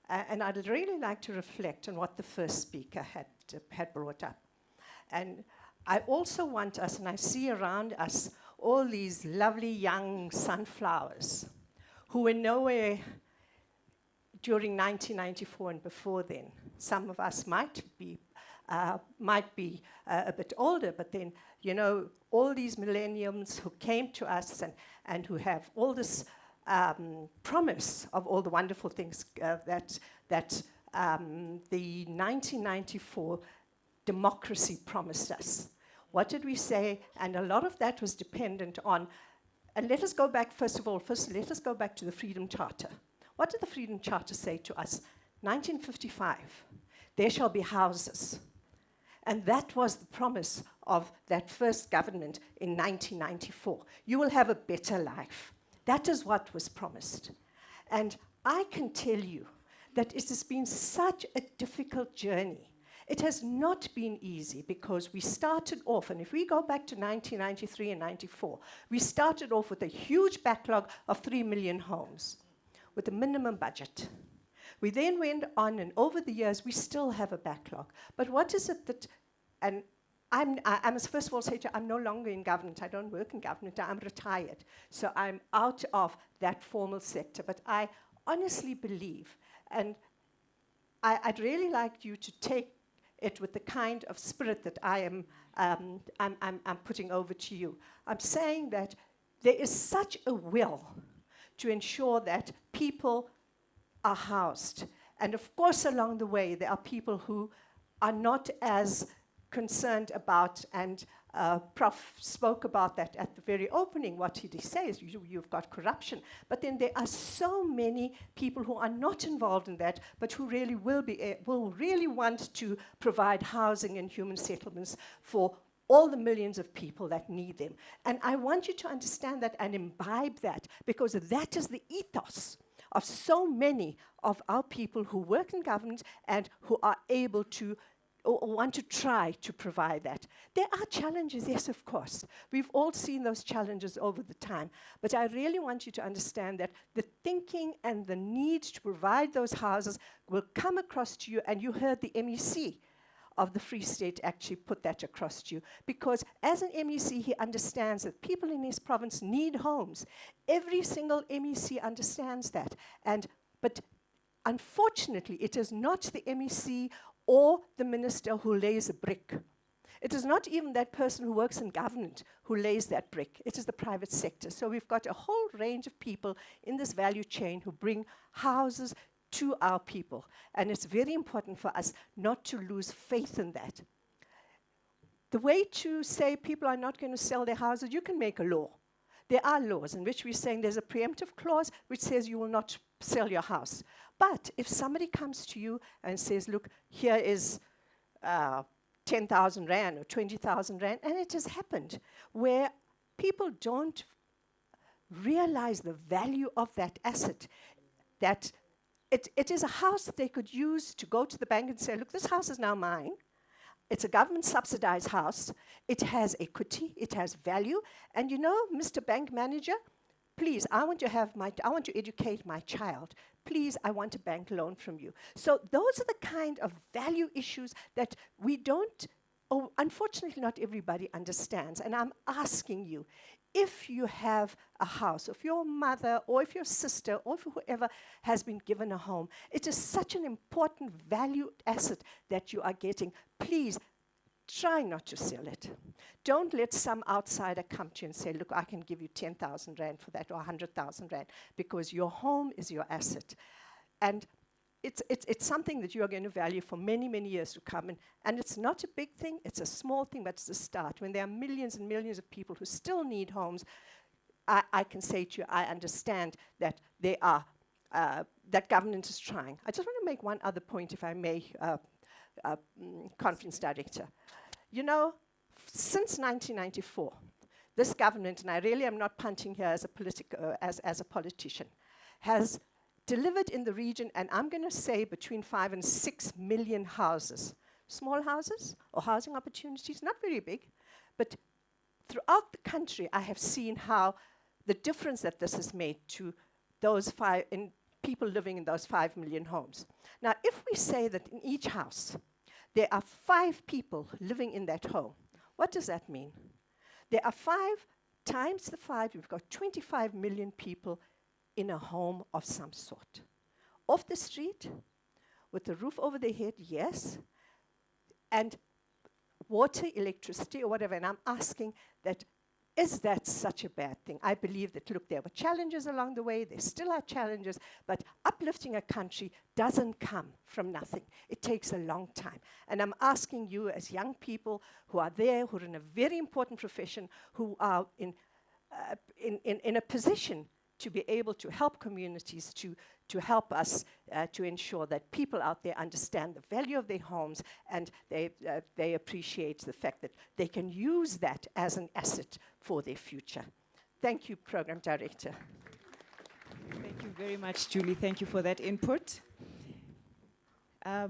and I'd really like to reflect on what the first speaker had brought up. And I also want us, and I see around us all these lovely young sunflowers who were nowhere during 1994 and before then. Some of us might be a bit older, but then, all these millenniums who came to us and who have all this promise of all the wonderful things that the 1994 democracy promised us. What did we say? And a lot of that was dependent on, and let us go back, first let us go back to the Freedom Charter. What did the Freedom Charter say to us? 1955, there shall be houses. And that was the promise of that first government in 1994. You will have a better life. That is what was promised. And I can tell you that it has been such a difficult journey. It has not been easy because we started off, and if we go back to 1993 and 94, we started off with a huge backlog of 3 million homes with a minimum budget. We then went on, and over the years, we still have a backlog. But what is it that, and I must first of all say to you, I'm no longer in government. I don't work in government. I'm retired. So I'm out of that formal sector. But I honestly believe, and I'd really like you to take it with the kind of spirit that I'm putting over to you. I'm saying that there is such a will to ensure that people are housed. And of course, along the way, there are people who are not as concerned about, and Prof spoke about that at the very opening, what he says, you've got corruption. But then there are so many people who are not involved in that, but who really will really want to provide housing and human settlements for all the millions of people that need them. And I want you to understand that and imbibe that, because that is the ethos of so many of our people who work in government and who are able to or want to try to provide that. There are challenges, yes, of course. We've all seen those challenges over the time. But I really want you to understand that the thinking and the need to provide those houses will come across to you, and you heard the MEC of the Free State actually put that across to you. Because as an MEC, he understands that people in his province need homes. Every single MEC understands that. But unfortunately, it is not the MEC or the minister who lays a brick. It is not even that person who works in government who lays that brick. It is the private sector. So we've got a whole range of people in this value chain who bring houses to our people. And it's very important for us not to lose faith in that. The way to say people are not going to sell their houses, you can make a law. There are laws in which we're saying there's a preemptive clause which says you will not sell your house. But if somebody comes to you and says, look, here is 10,000 Rand or 20,000 Rand, and it has happened where people don't realize the value of that asset, that it is a house that they could use to go to the bank and say, look, this house is now mine. It's a government subsidized house. It has equity, it has value. And you know, Mr. Bank Manager, please, I want to educate my child. Please, I want a bank loan from you. So those are the kind of value issues that we don't, unfortunately not everybody understands. And I'm asking you, if you have a house, if your mother or if your sister or if whoever has been given a home, it is such an important valued asset that you are getting. Please, try not to sell it. Don't let some outsider come to you and say, look, I can give you 10,000 Rand for that or 100,000 Rand, because your home is your asset. And it's something that you are going to value for many, many years to come. And it's not a big thing, it's a small thing, but it's a start. When there are millions and millions of people who still need homes, I can say to you, I understand that they are, that government is trying. I just want to make one other point, if I may, Conference Director. You know, since 1994, this government, and I really am not punting here as a politician, has delivered in the region, and I'm going to say between 5 and 6 million houses. Small houses or housing opportunities, not very big, but throughout the country, I have seen how the difference that this has made to those people living in those 5 million homes. Now, if we say that in each house, there are 5 people living in that home, what does that mean? There are 5 times the 5, we've got 25 million people in a home of some sort. Off the street, with a roof over their head, yes, and water, electricity, or whatever. And I'm asking that, is that such a bad thing? I believe that, look, there were challenges along the way, there still are challenges, but uplifting a country doesn't come from nothing. It takes a long time. And I'm asking you as young people who are there, who are in a very important profession, who are in a position to be able to help communities, to help us to ensure that people out there understand the value of their homes, and they appreciate the fact that they can use that as an asset for their future. Thank you, Program Director. Thank you very much, Julie. Thank you for that input. I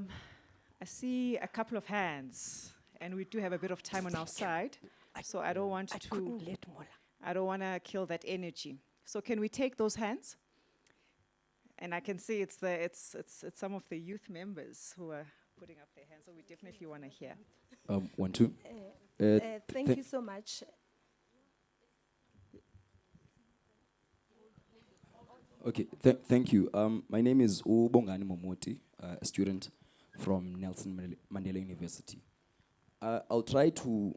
see a couple of hands, and we do have a bit of time on our side, so I don't want to kill that energy. So can we take those hands? And I can see it's some of the youth members who are putting up their hands, so we definitely want to hear. 1, 2. Thank you so much. Okay, thank you. My name is Ubongani Momoti, a student from Nelson Mandela University. I'll try to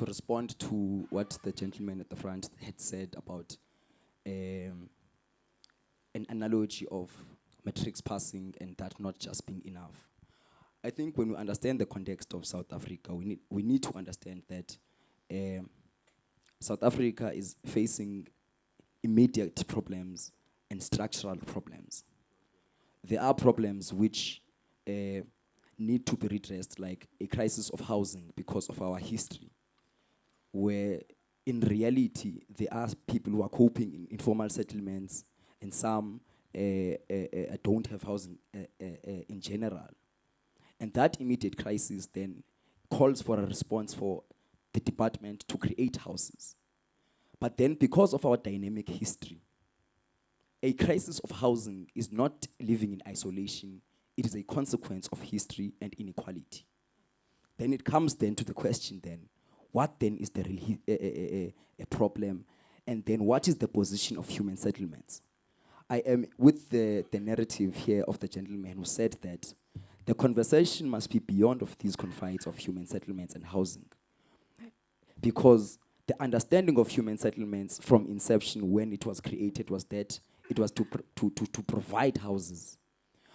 respond to what the gentleman at the front had said about an analogy of matrix passing and that not just being enough. I think when we understand the context of South Africa, we need to understand that South Africa is facing immediate problems and structural problems. There are problems which need to be redressed, like a crisis of housing because of our history, where in reality there are people who are coping in informal settlements and some don't have housing in general. And that immediate crisis then calls for a response for the department to create houses. But then because of our dynamic history, a crisis of housing is not living in isolation. It is a consequence of history and inequality. Then it comes then to the question then, what then is the real a problem? And then what is the position of human settlements? I am with the narrative here of the gentleman who said that the conversation must be beyond of these confines of human settlements and housing. Because the understanding of human settlements from inception when it was created was that it was to provide houses.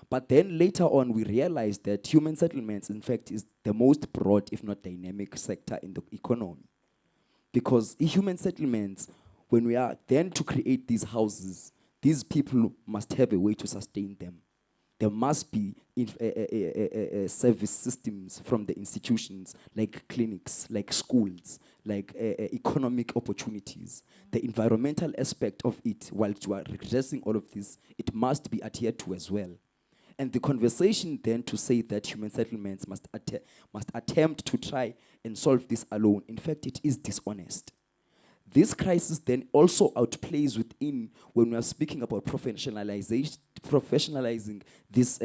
But then later on, we realized that human settlements, in fact, is the most broad, if not dynamic, sector in the economy. Because human settlements, when we are then to create these houses, these people must have a way to sustain them. There must be service systems from the institutions, like clinics, like schools, like economic opportunities. The environmental aspect of it, while you are redressing all of this, it must be adhered to as well. And the conversation then to say that human settlements must attempt to try and solve this alone, in fact, it is dishonest. This crisis then also outplays within when we are speaking about professionalizing this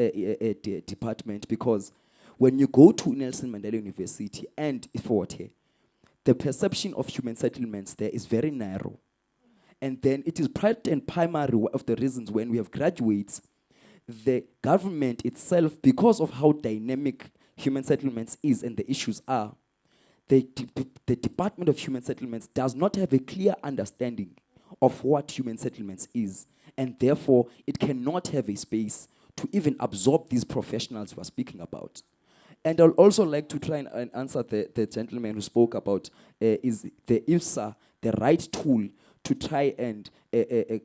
department, because when you go to Nelson Mandela University and Tshwete, the perception of human settlements there is very narrow. And then it is part and primary of the reasons when we have graduates, the government itself, because of how dynamic human settlements is and the issues are, the Department of Human Settlements does not have a clear understanding of what human settlements is, and therefore it cannot have a space to even absorb these professionals we are speaking about. And I'd also like to try and answer the gentleman who spoke about is the IHSA the right tool to try and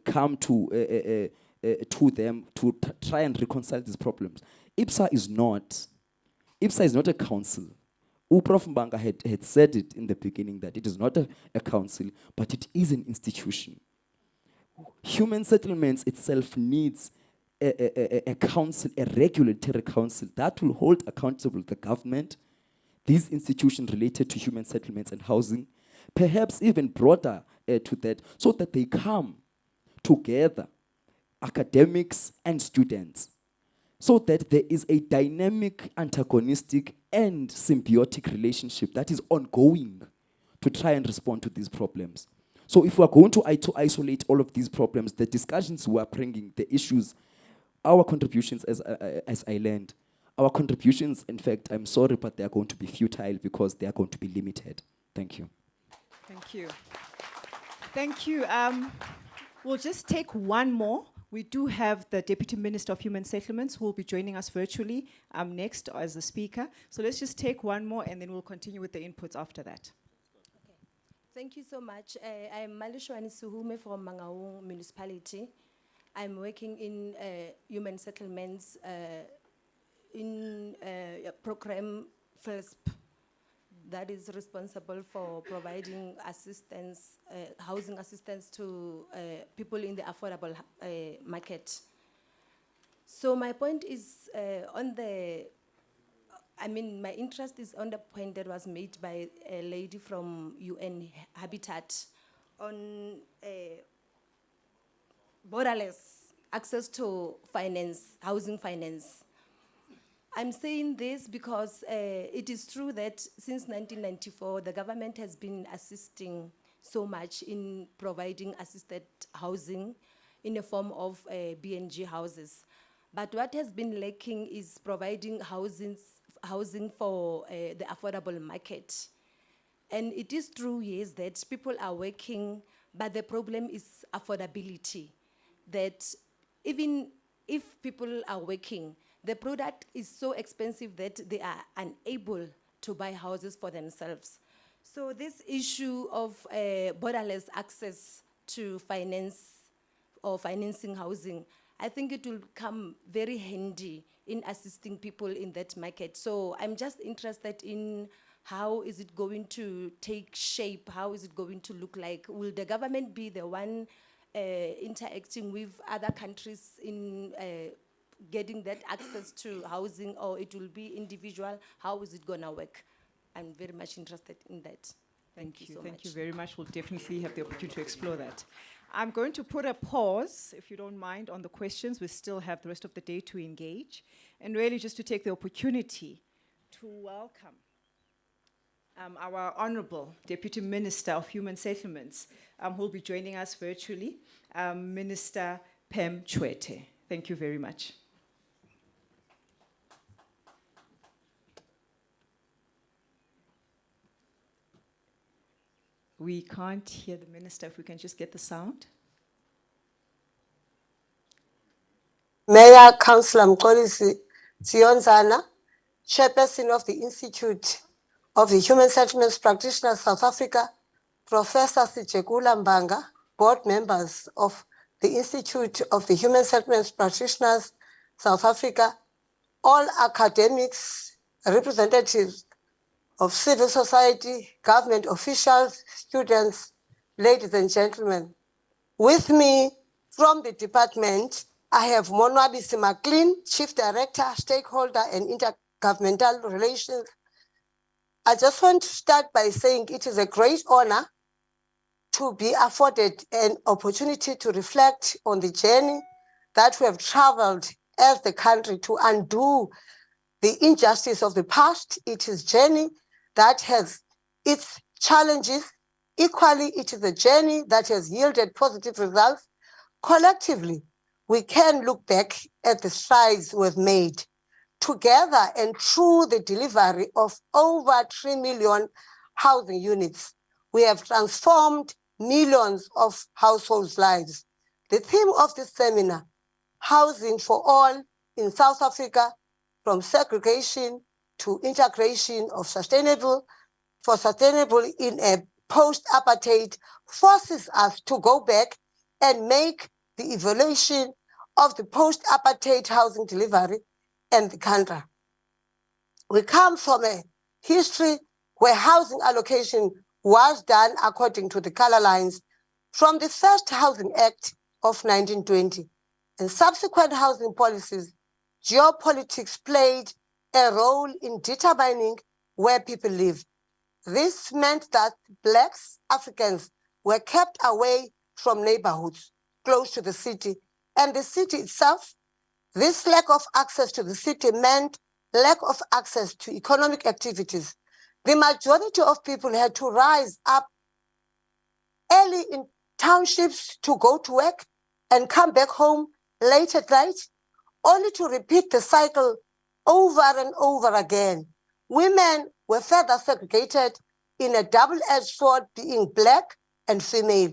come to them to try and reconcile these problems. IHSA is not a council. Prof. Mbanga had said it in the beginning that it is not a council, but it is an institution. Human settlements itself needs a council, a regulatory council that will hold accountable the government, these institutions related to human settlements and housing, perhaps even broader to that, so that they come together, academics and students, so that there is a dynamic, antagonistic, and symbiotic relationship that is ongoing to try and respond to these problems. So if we are going to isolate all of these problems, the discussions we are bringing, the issues, our contributions as I learned, our contributions, in fact, I'm sorry, but they are going to be futile because they are going to be limited. Thank you. Thank you. Thank you. We'll just take one more. We do have the Deputy Minister of Human Settlements who will be joining us virtually next as the speaker. So let's just take one more and then we'll continue with the inputs after that. Okay. Thank you so much. I'm Malishwani Suhume from Mangaung Municipality. I'm working in human settlements in a program FILSP that is responsible for providing assistance, housing assistance to people in the affordable market. So my point is my interest is on the point that was made by a lady from UN Habitat on borderless access to finance, housing finance. I'm saying this because it is true that since 1994, the government has been assisting so much in providing assisted housing in the form of BNG houses. But what has been lacking is providing housing for the affordable market. And it is true, yes, that people are working, but the problem is affordability. That even if people are working, the product is so expensive that they are unable to buy houses for themselves. So this issue of borderless access to finance or financing housing, I think it will come very handy in assisting people in that market. So I'm just interested in how is it going to take shape? How is it going to look like? Will the government be the one interacting with other countries in getting that access to housing, or it will be individual? How is it gonna work? I'm very much interested in that. Thank you so much. Thank you very much. We'll definitely have the opportunity to explore that. I'm going to put a pause, if you don't mind, on the questions. We still have the rest of the day to engage. And really just to take the opportunity to welcome our Honorable Deputy Minister of Human Settlements, who will be joining us virtually, Minister Tshwete. Thank you very much. We can't hear the minister. If we can just get the sound. Mayor Councillor Mxolisi Siyonzana, Chairperson of the Institute of the Human Settlements Practitioners South Africa, Professor Sijekula Mbanga, board members of the Institute of the Human Settlements Practitioners South Africa, all academics, representatives of civil society, government officials, students, ladies and gentlemen. With me from the department, I have Monwabisi McLean, Chief Director, Stakeholder and Intergovernmental Relations. I just want to start by saying it is a great honor to be afforded an opportunity to reflect on the journey that we have traveled as the country to undo the injustice of the past. It is a journey that has its challenges. Equally, it is a journey that has yielded positive results. Collectively, we can look back at the strides we've made together and through the delivery of over 3 million housing units. We have transformed millions of households' lives. The theme of this seminar, Housing for All in South Africa, from segregation to integration of sustainable in a post-apartheid, forces us to go back and make the evaluation of the post-apartheid housing delivery and the country. We come from a history where housing allocation was done according to the colour lines from the first Housing Act of 1920 and subsequent housing policies. Geopolitics played a role in determining where people live. This meant that Blacks, Africans, were kept away from neighborhoods close to the city and the city itself. This lack of access to the city meant lack of access to economic activities. The majority of people had to rise up early in townships to go to work and come back home late at night, only to repeat the cycle over and over again. Women were further segregated in a double-edged sword, being Black and female.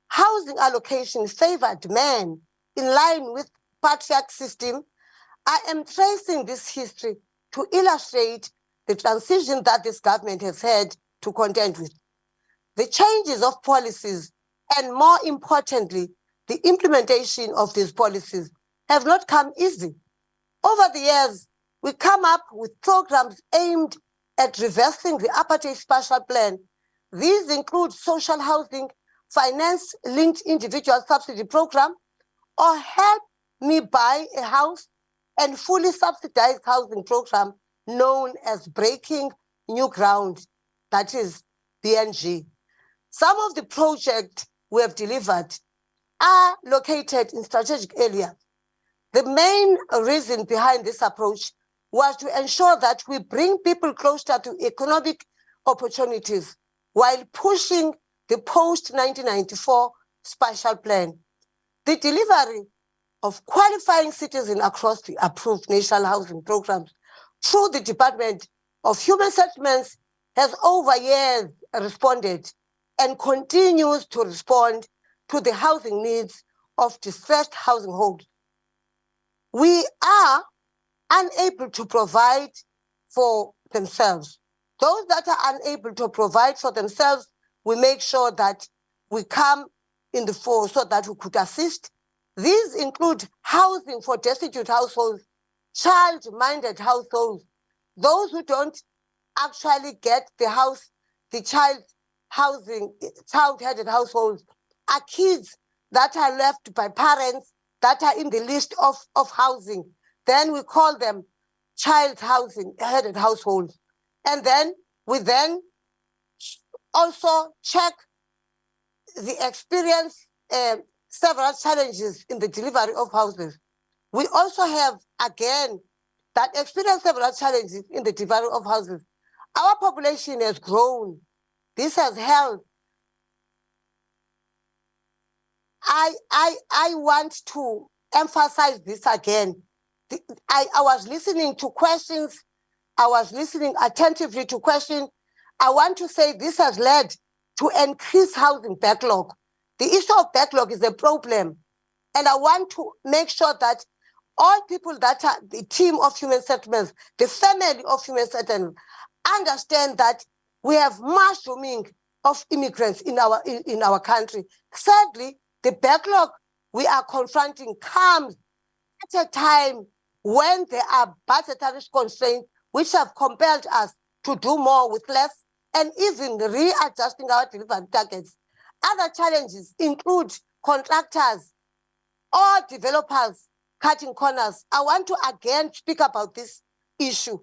Housing allocation favored men in line with patriarch system. I am tracing this history to illustrate the transition that this government has had to contend with. The changes of policies, and more importantly, the implementation of these policies have not come easy. Over the years, we come up with programs aimed at reversing the apartheid spatial plan. These include social housing, finance-linked individual subsidy program, or Help Me Buy a House and fully subsidized housing program known as Breaking New Ground, that is BNG. Some of the projects we have delivered are located in strategic areas. The main reason behind this approach was to ensure that we bring people closer to economic opportunities while pushing the post-1994 spatial plan. The delivery of qualifying citizens across the approved national housing programs through the Department of Human Settlements has over years responded and continues to respond to the housing needs of distressed housing holders. We are unable to provide for themselves. Those that are unable to provide for themselves, we make sure that we come in the fore so that we could assist. These include housing for destitute households, child-minded households, those who don't actually get the child-headed households are kids that are left by parents that are in the list of housing. Then we call them child-headed households. And then we also check the experience, several challenges in the delivery of houses. We also have, again, that experience several challenges in the delivery of houses. Our population has grown. This has helped. I want to emphasize this again. I was listening to questions. I was listening attentively to questions. I want to say this has led to increased housing backlog. The issue of backlog is a problem. And I want to make sure that all people that are the team of human settlements, the family of human settlements, understand that we have mushrooming of immigrants in our country. Sadly, the backlog we are confronting comes at a time when there are budgetary constraints which have compelled us to do more with less and even readjusting our delivery targets. Other challenges include contractors or developers cutting corners. I want to again speak about this issue,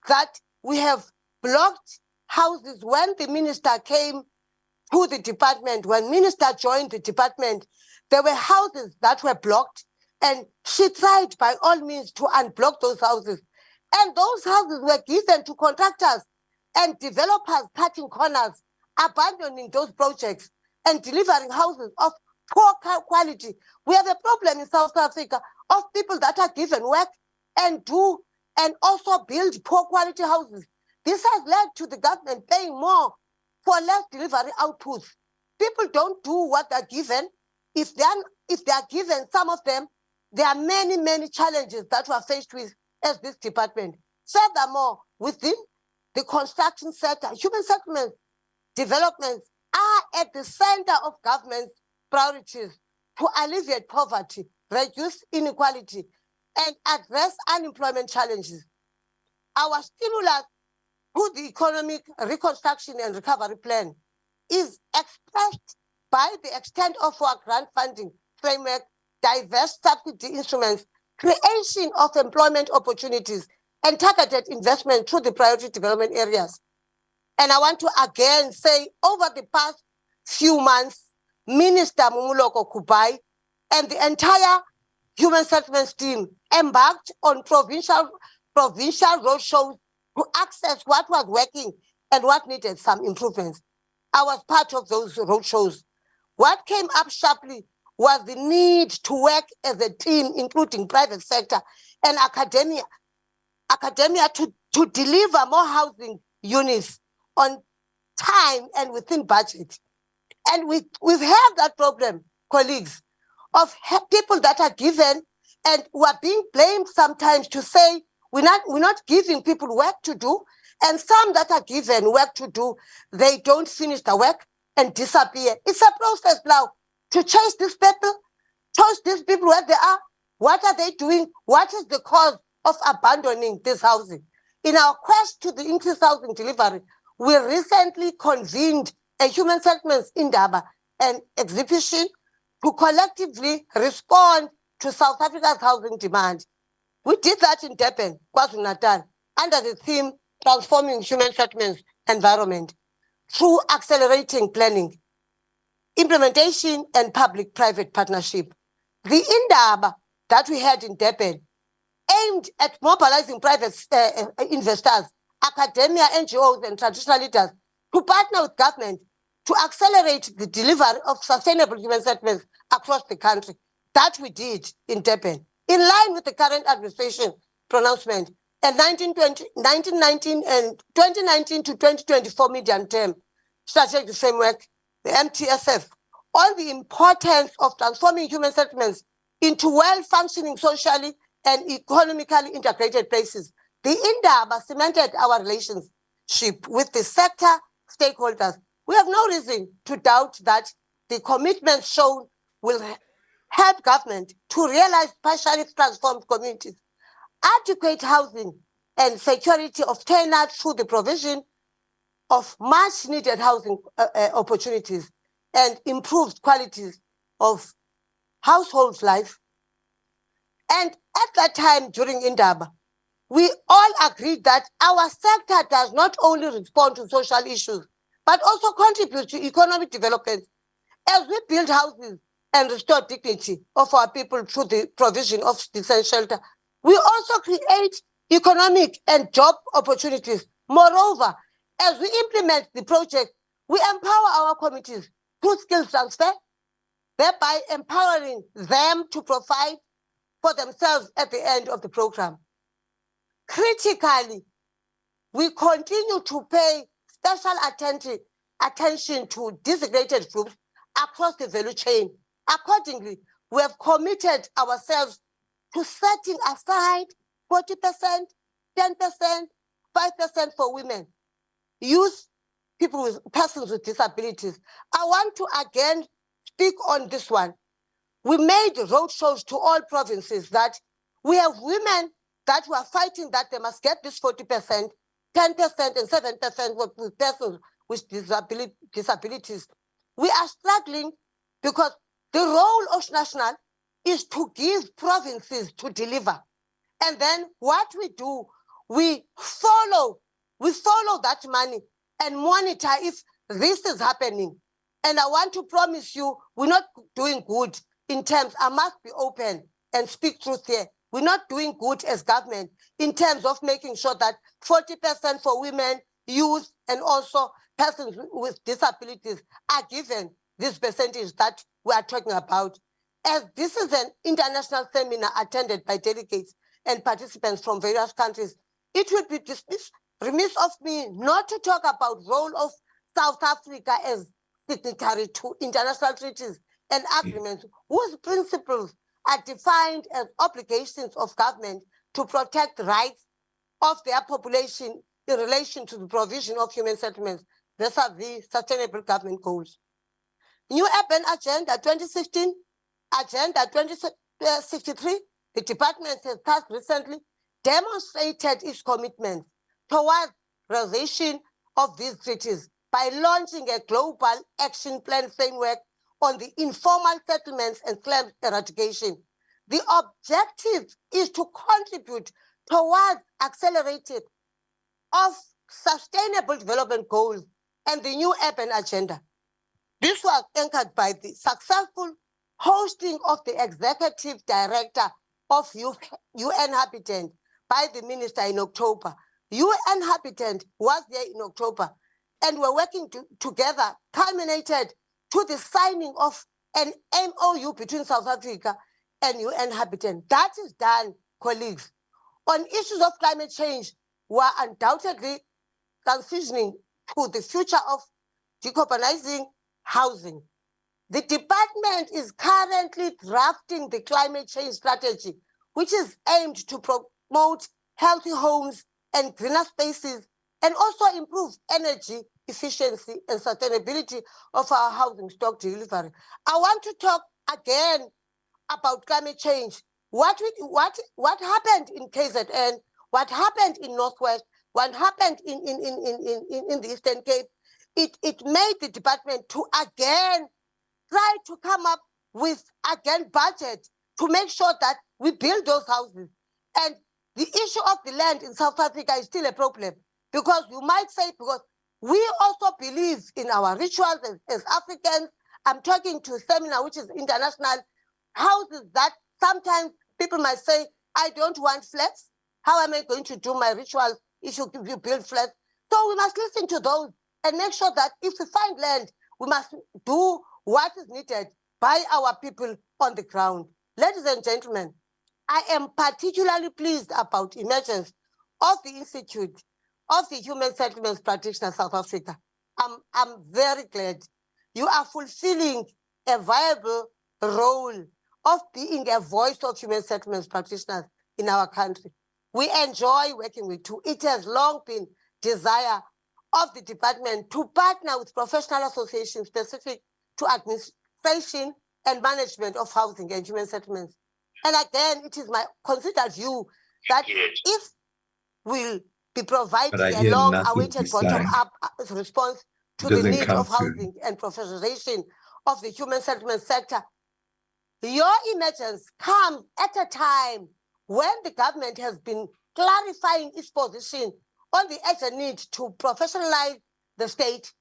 that we have blocked houses. When the minister came to the department, when minister joined the department, there were houses that were blocked, and she tried by all means to unblock those houses. And those houses were given to contractors and developers cutting corners, abandoning those projects and delivering houses of poor quality. We have a problem in South Africa of people that are given work and also build poor quality houses. This has led to the government paying more for less delivery outputs. People don't do what they're given. If they are given some of them, there are many, many challenges that we are faced with as this department. Furthermore, within the construction sector, human settlement developments are at the center of government's priorities to alleviate poverty, reduce inequality, and address unemployment challenges. Our stimulus to the economic reconstruction and recovery plan is expressed by the extent of our grant funding framework, diverse subsidy instruments, creation of employment opportunities, and targeted investment through the priority development areas. And I want to again say, over the past few months, Minister Mumuloko Kubai and the entire human settlements team embarked on provincial roadshows to access what was working and what needed some improvements. I was part of those roadshows. What came up sharply was the need to work as a team, including private sector and academia to deliver more housing units on time and within budget. And we've had that problem, colleagues, of people that are given and who are being blamed sometimes to say we're not giving people work to do, and some that are given work to do, they don't finish the work and disappear. It's a process now to chase these people where they are. What are they doing? What is the cause of abandoning this housing? In our quest to the increased housing delivery, we recently convened a human settlements indaba and exhibition to collectively respond to South Africa's housing demand. We did that in Durban, KwaZulu-Natal, under the theme Transforming Human Settlements Environment through accelerating planning, implementation, and public-private partnership. The indaba that we had in Durban aimed at mobilizing private investors, academia, NGOs, and traditional leaders to partner with government to accelerate the delivery of sustainable human settlements across the country. That we did in Durban, in line with the current administration pronouncement and 2019 to 2024 medium term strategic framework, the MTSF, on the importance of transforming human settlements into well-functioning socially and economically integrated places. The Indaba cemented our relationship with the sector stakeholders. We have no reason to doubt that the commitment shown will help government to realize partially transformed communities, adequate housing and security of tenants through the provision of much needed housing opportunities and improved qualities of household life. And at that time during Indaba, we all agreed that our sector does not only respond to social issues, but also contribute to economic development as we build houses and restore dignity of our people through the provision of decent shelter. We also create economic and job opportunities. Moreover, as we implement the project, we empower our communities through skill transfer, thereby empowering them to provide for themselves at the end of the program. Critically, we continue to pay special attention to designated groups across the value chain. Accordingly, we have committed ourselves to setting aside 40%, 10%, 5% for women, youth, persons with disabilities. I want to again speak on this one. We made roadshows to all provinces that we have women that were fighting that they must get this 40%, 10% and 7% with persons with disabilities. We are struggling because the role of national is to give provinces to deliver. And then what we do, we follow that money and monitor if this is happening. And I want to promise you, we're not doing good in terms, I must be open and speak truth here. We're not doing good as government in terms of making sure that 40% for women, youth, and also persons with disabilities are given this percentage that we are talking about. As this is an international seminar attended by delegates and participants from various countries, it would be remiss of me not to talk about the role of South Africa as signatory to international treaties and agreements whose principles are defined as obligations of government to protect the rights of their population in relation to the provision of human settlements vis-a-vis sustainable government goals. New Urban Agenda 2016, Agenda 2063, the department has thus recently demonstrated its commitment towards realization of these treaties by launching a global action plan framework on the informal settlements and slum eradication. The objective is to contribute towards accelerated of sustainable development goals and the new urban agenda. This was anchored by the successful hosting of the executive director of UN Habitat by the minister in October. UN Habitat was there in October and we're working together, culminated to the signing of an MOU between South Africa and UN Habitat. That is done, colleagues. On issues of climate change, we are undoubtedly transitioning to the future of decarbonizing housing. The department is currently drafting the climate change strategy, which is aimed to promote healthy homes and greener spaces, and also improve energy efficiency and sustainability of our housing stock delivery. I want to talk again about climate change. What happened in KZN, what happened in Northwest, what happened in the Eastern Cape, it made the department to again try to come up with budget to make sure that we build those houses. And the issue of the land in South Africa is still a problem, because you might say, because we also believe in our rituals as Africans. I'm talking to a seminar which is international, houses that sometimes people might say, I don't want flats. How am I going to do my rituals if you build flats? So we must listen to those and make sure that if we find land, we must do what is needed by our people on the ground. Ladies and gentlemen, I am particularly pleased about the emergence of the Institute of the Human Settlements Practitioner South Africa. I'm very glad you are fulfilling a viable role of being a voice of human settlements practitioners in our country. We enjoy working with TWO. It has long been desire of the department to partner with professional associations specific to administration and management of housing and human settlements. And again, it is my considered view that if we'll be providing a long-awaited bottom-up response to the need of housing and professionalization of the human settlement sector, your emergence comes at a time when the government has been clarifying its position on the urgent need to professionalize the state.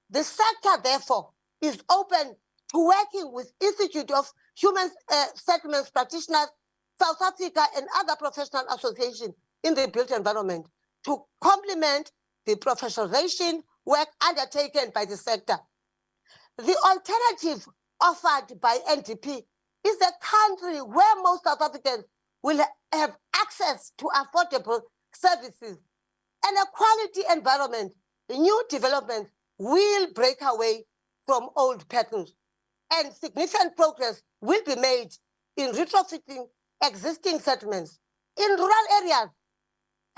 The sector, therefore, is open to working with Institute of Human Settlements Practitioners, South Africa, and other professional associations in the built environment to complement the professionalization work undertaken by the sector. The alternative offered by NDP is a country where most South Africans will have access to affordable services and a quality environment. The new development will break away from old patterns, and significant progress will be made in retrofitting existing settlements. In rural areas,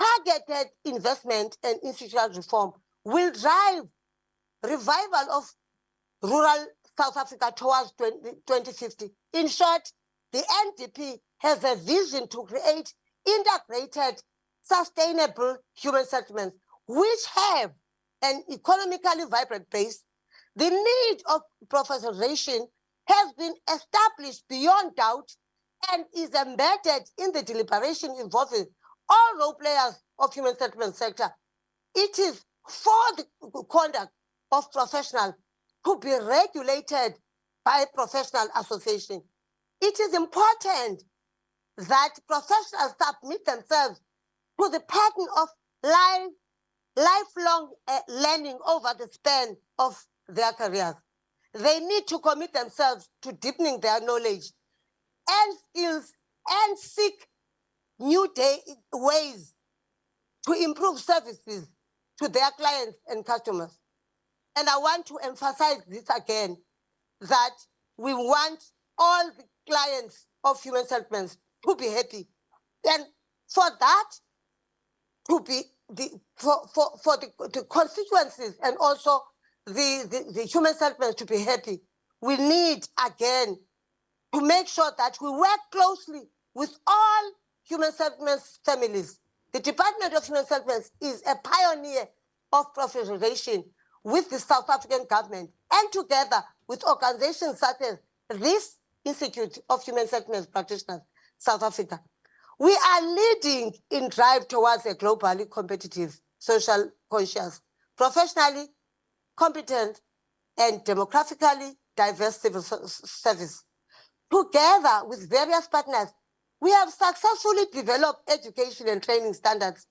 targeted investment and institutional reform will drive revival of rural South Africa towards 2050. In short, the NDP has a vision to create integrated, sustainable human settlements which have an economically vibrant base. The need of professionalization has been established beyond doubt and is embedded in the deliberation involving all role players of human settlement sector. It is for the conduct of professionals to be regulated by professional association. It is important that professionals submit themselves to the pattern of lifelong learning over the span of their careers. They need to commit themselves to deepening their knowledge and skills and seek new ways to improve services to their clients and customers. And I want to emphasize this again, that we want all the clients of human settlements to be happy. And for that to be the constituencies and also the human settlements to be happy, we need again to make sure that we work closely with all human settlements families. The Department of Human Settlements is a pioneer of professionalization with the South African government and together with organizations such as this Institute of Human Settlements Practitioners, South Africa. We are leading in drive towards a globally competitive, social conscious, professionally competent, and demographically diverse civil service. Together with various partners, we have successfully developed education and training standards,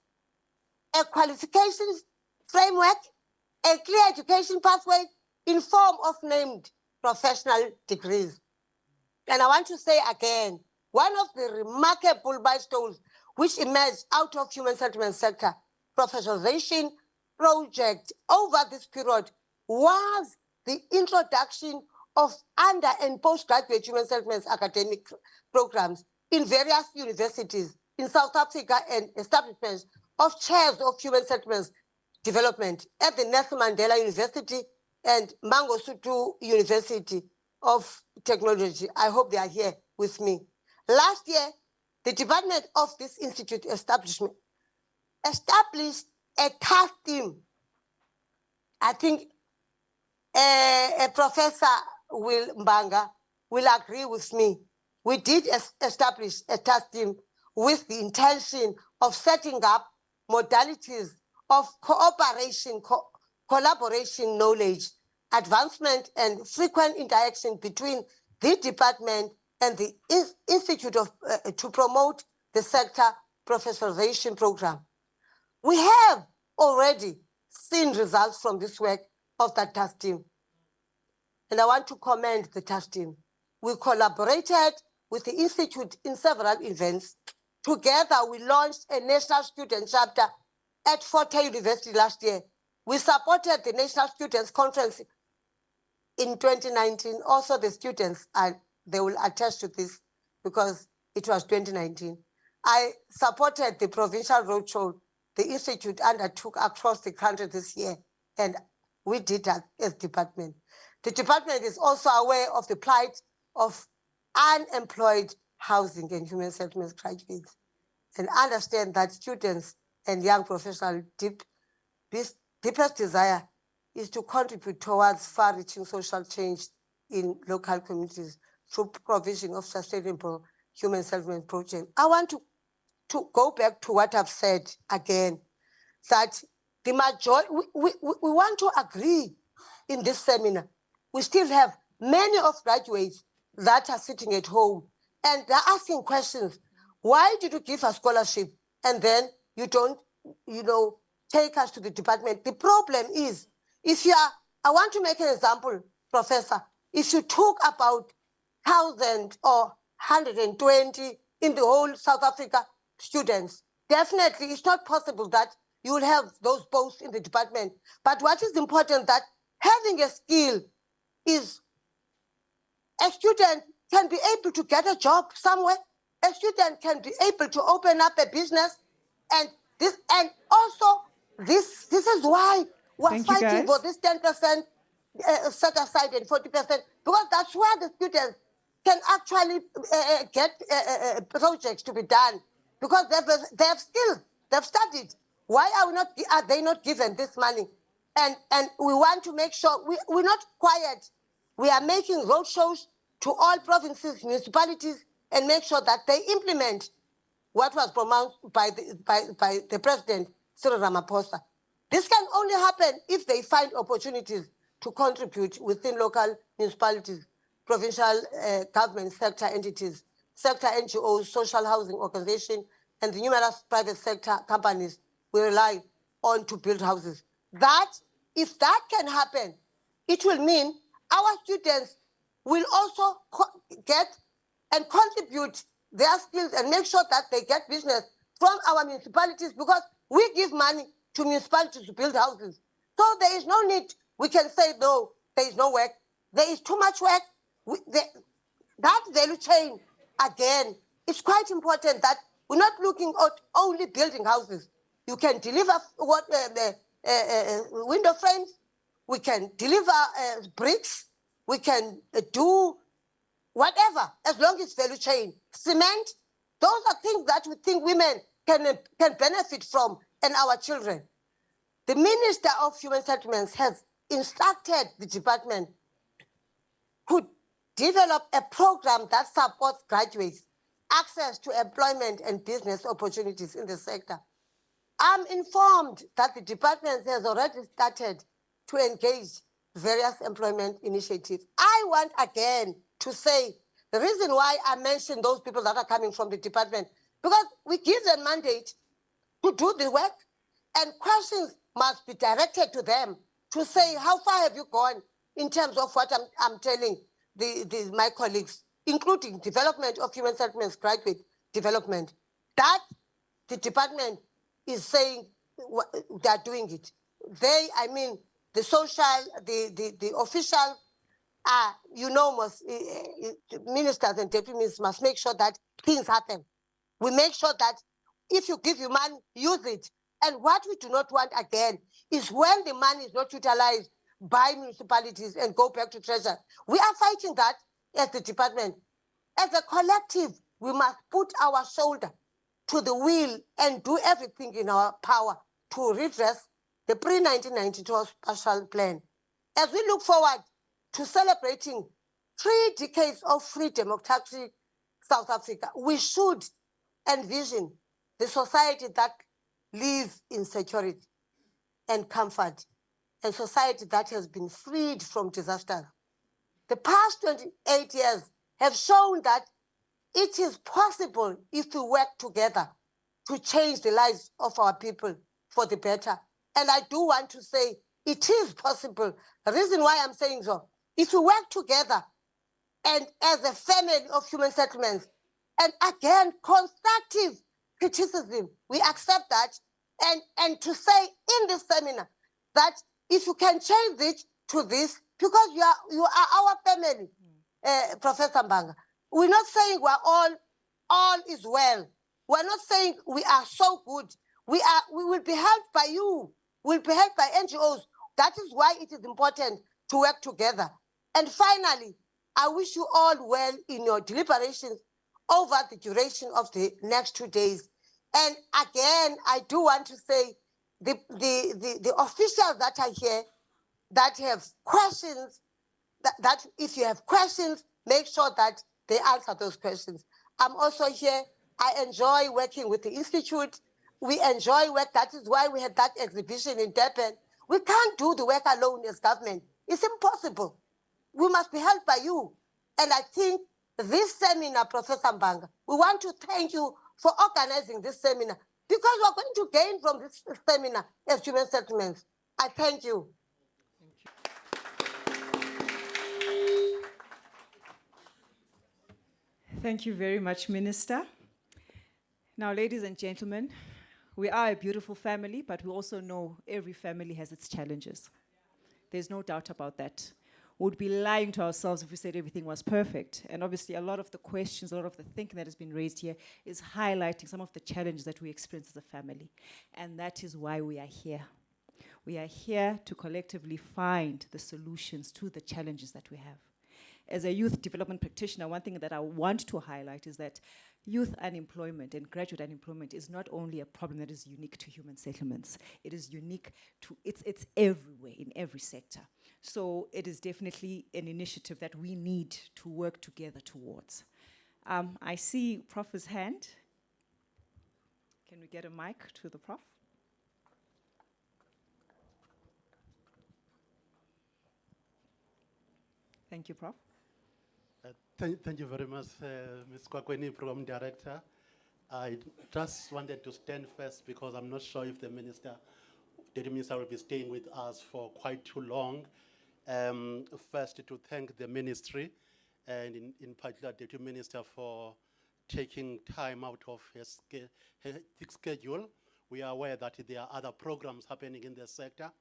a qualifications framework, a clear education pathway in form of named professional degrees. And I want to say again, one of the remarkable milestones which emerged out of human settlement sector professionalization project over this period was the introduction of under and postgraduate human settlements academic programs in various universities in South Africa and establishments of chairs of human settlements development at the Nelson Mandela University and Mangosuthu University of Technology. I hope they are here with me. Last year, the department of this institute established a task team. I think a Professor Mbanga will agree with me. We did establish a task team with the intention of setting up modalities of cooperation, collaboration, knowledge, advancement, and frequent interaction between the department and the Institute to promote the sector professionalization program. We have already seen results from this work of that task team. And I want to commend the task team. We collaborated with the Institute in several events. Together, we launched a national student chapter at Fort Hare University last year. We supported the National Students Conference in 2019. Also, the students, they will attest to this because it was 2019. I supported the provincial roadshow the Institute undertook across the country this year, and we did that as department. The department is also aware of the plight of unemployed housing and human settlements graduates, and understand that students and young professionals' deepest desire is to contribute towards far-reaching social change in local communities through provision of sustainable human settlement projects. I want to go back to what I've said again, that the majority, we want to agree in this seminar. We still have many of graduates that are sitting at home and they're asking questions. Why did you give a scholarship and then you don't, take us to the department? The problem is, I want to make an example, Professor. If you talk about 1,000 or 120 in the whole South Africa students, definitely it's not possible that you will have those posts in the department. But what is important that having a skill is a student can be able to get a job somewhere. A student can be able to open up a business, and also this is why we're fighting for this 10% set aside and 40%, because that's where the students can actually get projects to be done, because they have skills, they've studied. Why are they not given this money? And we want to make sure we're not quiet. We are making roadshows to all provinces, municipalities, and make sure that they implement what was pronounced by the President, Cyril Ramaphosa. This can only happen if they find opportunities to contribute within local municipalities, provincial government sector entities, sector NGOs, social housing organizations, and the numerous private sector companies we rely on to build houses. If that can happen, it will mean our students will also get and contribute their skills and make sure that they get business from our municipalities, because we give money to municipalities to build houses. So there is no need, we can say, no, there is no work. There is too much work. That value chain, again, it's quite important that we're not looking at only building houses. You can deliver window frames, we can deliver bricks, we can do whatever, as long as value chain. Cement, those are things that we think women can benefit from, and our children. The Minister of Human Settlements has instructed the department to develop a program that supports graduates' access to employment and business opportunities in the sector. I'm informed that the department has already started to engage various employment initiatives. I want again to say the reason why I mentioned those people that are coming from the department, because we give them mandate to do the work, and questions must be directed to them to say, how far have you gone in terms of what I'm telling my colleagues, including development of human settlements, graduate development. That the department is saying they are doing it. They, I mean, the social, the official, ministers and deputy ministers must make sure that things happen. We make sure that if you give your money, use it. And what we do not want again is when the money is not utilized by municipalities and go back to treasury. We are fighting that as the department. As a collective, we must put our shoulder to the wheel and do everything in our power to redress the pre-1992 Special Plan. As we look forward to celebrating 3 decades of free democratic South Africa, we should envision the society that lives in security and comfort, a society that has been freed from disaster. The past 28 years have shown that it is possible if we work together to change the lives of our people for the better. And I do want to say it is possible. The reason why I'm saying so, if we work together and as a family of human settlements, and again, constructive criticism, we accept that, and to say in this seminar that if you can change it to this, because you are our family, Professor Mbanga. We're not saying we're all is well. We're not saying we are so good. We will be helped by you. We'll be helped by NGOs. That is why it is important to work together. And finally, I wish you all well in your deliberations over the duration of the next 2 days. And again, I do want to say the officials that are here that have questions, that if you have questions, make sure that they answer those questions. I'm also here. I enjoy working with the Institute. We enjoy work. That is why we had that exhibition in Durban. We can't do the work alone as government. It's impossible. We must be helped by you. And I think this seminar, Professor Mbanga, we want to thank you for organizing this seminar because we're going to gain from this seminar as human settlements. I thank you. Thank you very much, Minister. Now, ladies and gentlemen, we are a beautiful family, but we also know every family has its challenges. There's no doubt about that. We would be lying to ourselves if we said everything was perfect. And obviously, a lot of the questions, a lot of the thinking that has been raised here is highlighting some of the challenges that we experience as a family. And that is why we are here. We are here to collectively find the solutions to the challenges that we have. As a youth development practitioner, one thing that I want to highlight is that youth unemployment and graduate unemployment is not only a problem that is unique to human settlements. It is unique to, it's everywhere, in every sector. So it is definitely an initiative that we need to work together towards. I see Prof's hand. Can we get a mic to the Prof? Thank you, Prof. Thank you very much, Ms. Kwakweni, Program Director. I just wanted to stand first because I'm not sure if the Deputy Minister will be staying with us for quite too long. First, to thank the Ministry, and in particular, Deputy Minister, for taking time out of his schedule. We are aware that there are other programs happening in the sector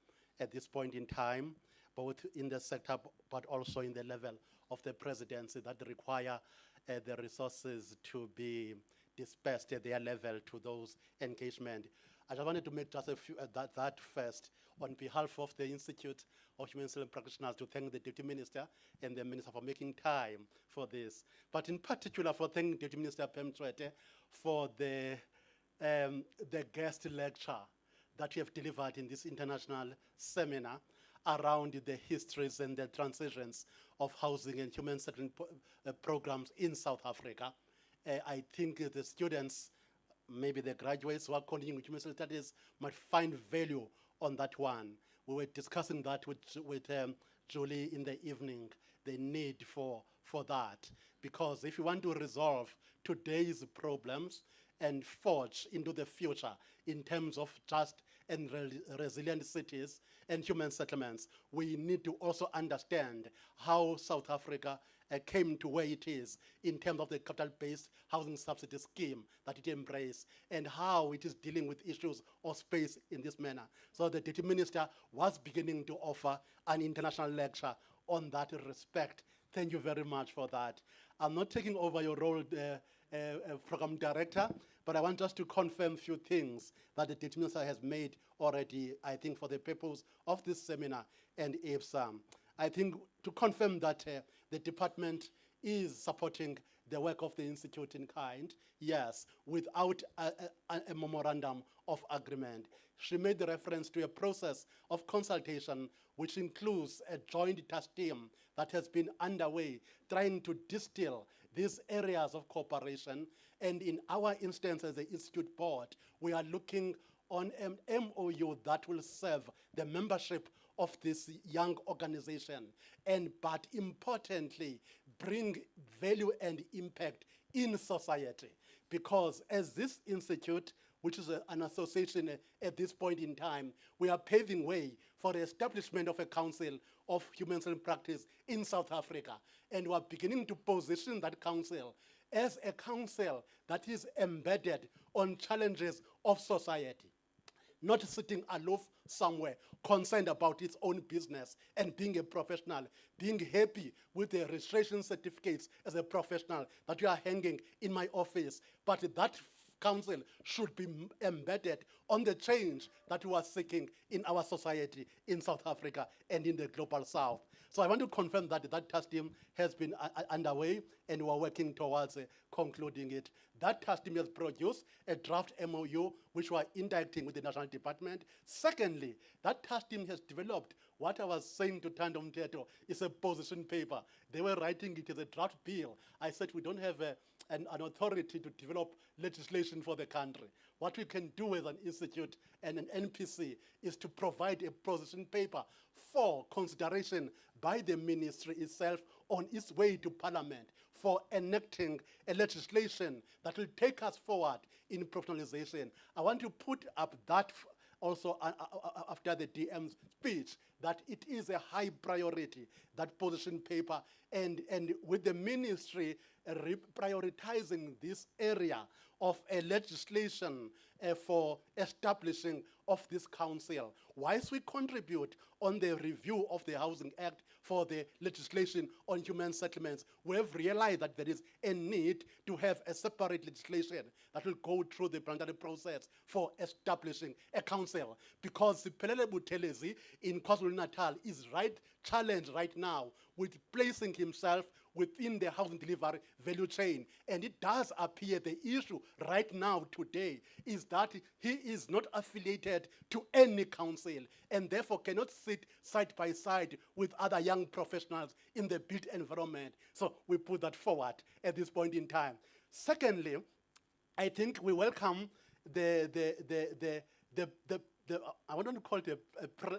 at this point in time, both in the sector but also in the level of the presidency that require the resources to be dispersed at their level to those engagement. I just wanted to make just a few that first on behalf of the Institute of Human Settlement Practitioners to thank the Deputy Minister and the Minister for making time for this. But in particular for thanking Deputy Minister Tshwete for the guest lecture that you have delivered in this international seminar around the histories and the transitions of housing and human settlement programs in South Africa. I think the students, maybe the graduates who are continuing with human studies, might find value on that one. We were discussing that with Julie in the evening, the need for that. Because if you want to resolve today's problems and forge into the future in terms of just and resilient cities and human settlements, we need to also understand how South Africa came to where it is in terms of the capital-based housing subsidy scheme that it embraced and how it is dealing with issues of space in this manner. So the Deputy Minister was beginning to offer an international lecture on that respect. Thank you very much for that. I'm not taking over your role, Program Director, but I want us to confirm a few things that the Deputy Minister has made already, I think, for the purpose of this seminar and IHSP. I think to confirm that the department is supporting the work of the Institute in kind, yes, without a memorandum of agreement. She made the reference to a process of consultation which includes a joint task team that has been underway trying to distill these areas of cooperation. And in our instance as the Institute Board, we are looking on an MOU that will serve the membership of this young organization, but importantly, bring value and impact in society. Because as this institute, which is an association at this point in time, we are paving way for the establishment of a council of human settlement practice in South Africa. And we are beginning to position that council as a council that is embedded on challenges of society, not sitting aloof somewhere, concerned about its own business and being a professional, being happy with the registration certificates as a professional that you are hanging in my office. But that council should be embedded on the change that we are seeking in our society in South Africa and in the global South. So I want to confirm that that task team has been underway and we are working towards concluding it. That task team has produced a draft MOU which we are interacting with the National Department. Secondly, that task team has developed what I was saying to Thando Mteto is a position paper. They were writing it as a draft bill. I said we don't have an authority to develop legislation for the country. What we can do as an institute and an NPC is to provide a position paper for consideration by the ministry itself on its way to Parliament for enacting a legislation that will take us forward in professionalization. I want to put up that also after the DM's speech, that it is a high priority, that position paper, and with the ministry prioritizing this area of a legislation for establishing of this council. Whilst we contribute on the review of the Housing Act for the legislation on human settlements, we have realized that there is a need to have a separate legislation that will go through the parliamentary process for establishing a council. Because Siphelele Buthelezi in KwaZulu-Natal is challenged right now with placing himself within the housing delivery value chain. And it does appear the issue right now today is that he is not affiliated to any council and therefore cannot sit side by side with other young professionals in the built environment. So we put that forward at this point in time. Secondly, I think we welcome the I want to call it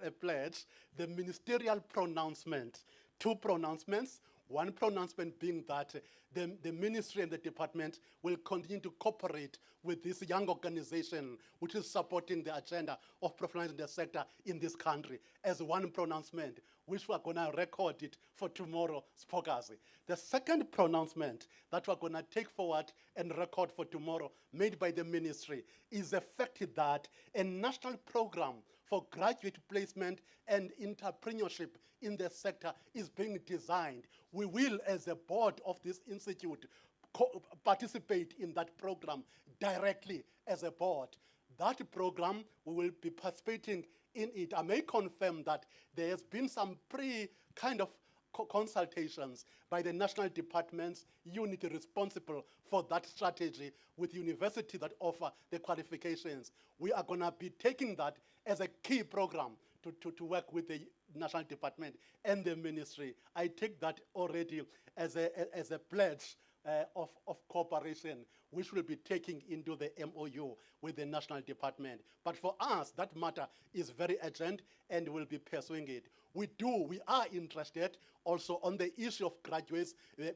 a pledge, the ministerial pronouncement. Two pronouncements. One pronouncement being that the ministry and the department will continue to cooperate with this young organization which is supporting the agenda of professionalizing the sector in this country as one pronouncement, which we're going to record it for tomorrow, Siphokazi. The second pronouncement that we're going to take forward and record for tomorrow, made by the ministry, is the fact that a national program for graduate placement and entrepreneurship in the sector is being designed. We will, as a board of this institute, participate in that program directly as a board. That program, we will be participating in it. I may confirm that there has been some consultations by the national department's unit responsible for that strategy with universities that offer the qualifications. We are going to be taking that as a key program to work with the national department and the ministry. I take that already as a pledge of cooperation, which we'll be taking into the MOU with the national department. But for us, that matter is very urgent and we'll be pursuing it. We are interested also on the issue of graduates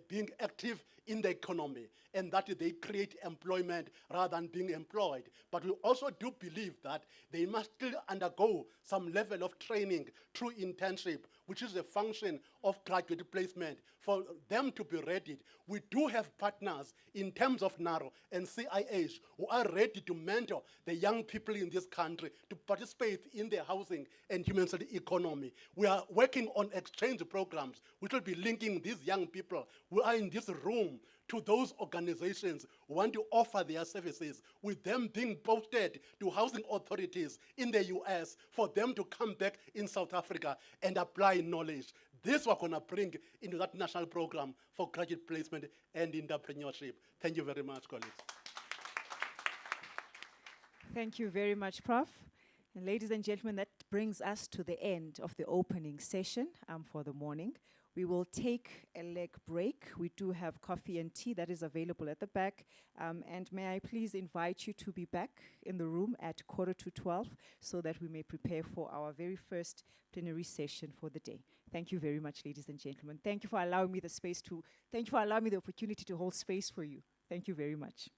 being active in the economy and that they create employment rather than being employed. But we also do believe that they must still undergo some level of training through internship, which is a function of graduate placement for them to be ready. We do have partners in terms of NARO and CIH who are ready to mentor the young people in this country to participate in the housing and human service economy. We are working on exchange programs which will be linking these young people who are in this room to those organizations who want to offer their services, with them being posted to housing authorities in the US for them to come back in South Africa and apply knowledge. This we're going to bring into that national program for graduate placement and entrepreneurship. Thank you very much, colleagues. Thank you very much, Prof. And ladies and gentlemen, that brings us to the end of the opening session for the morning. We will take a leg break. We do have coffee and tea that is available at the back. And may I please invite you to be back in the room at 11:45 so that we may prepare for our very first plenary session for the day. Thank you very much, ladies and gentlemen. Thank you for allowing me the opportunity to hold space for you. Thank you very much.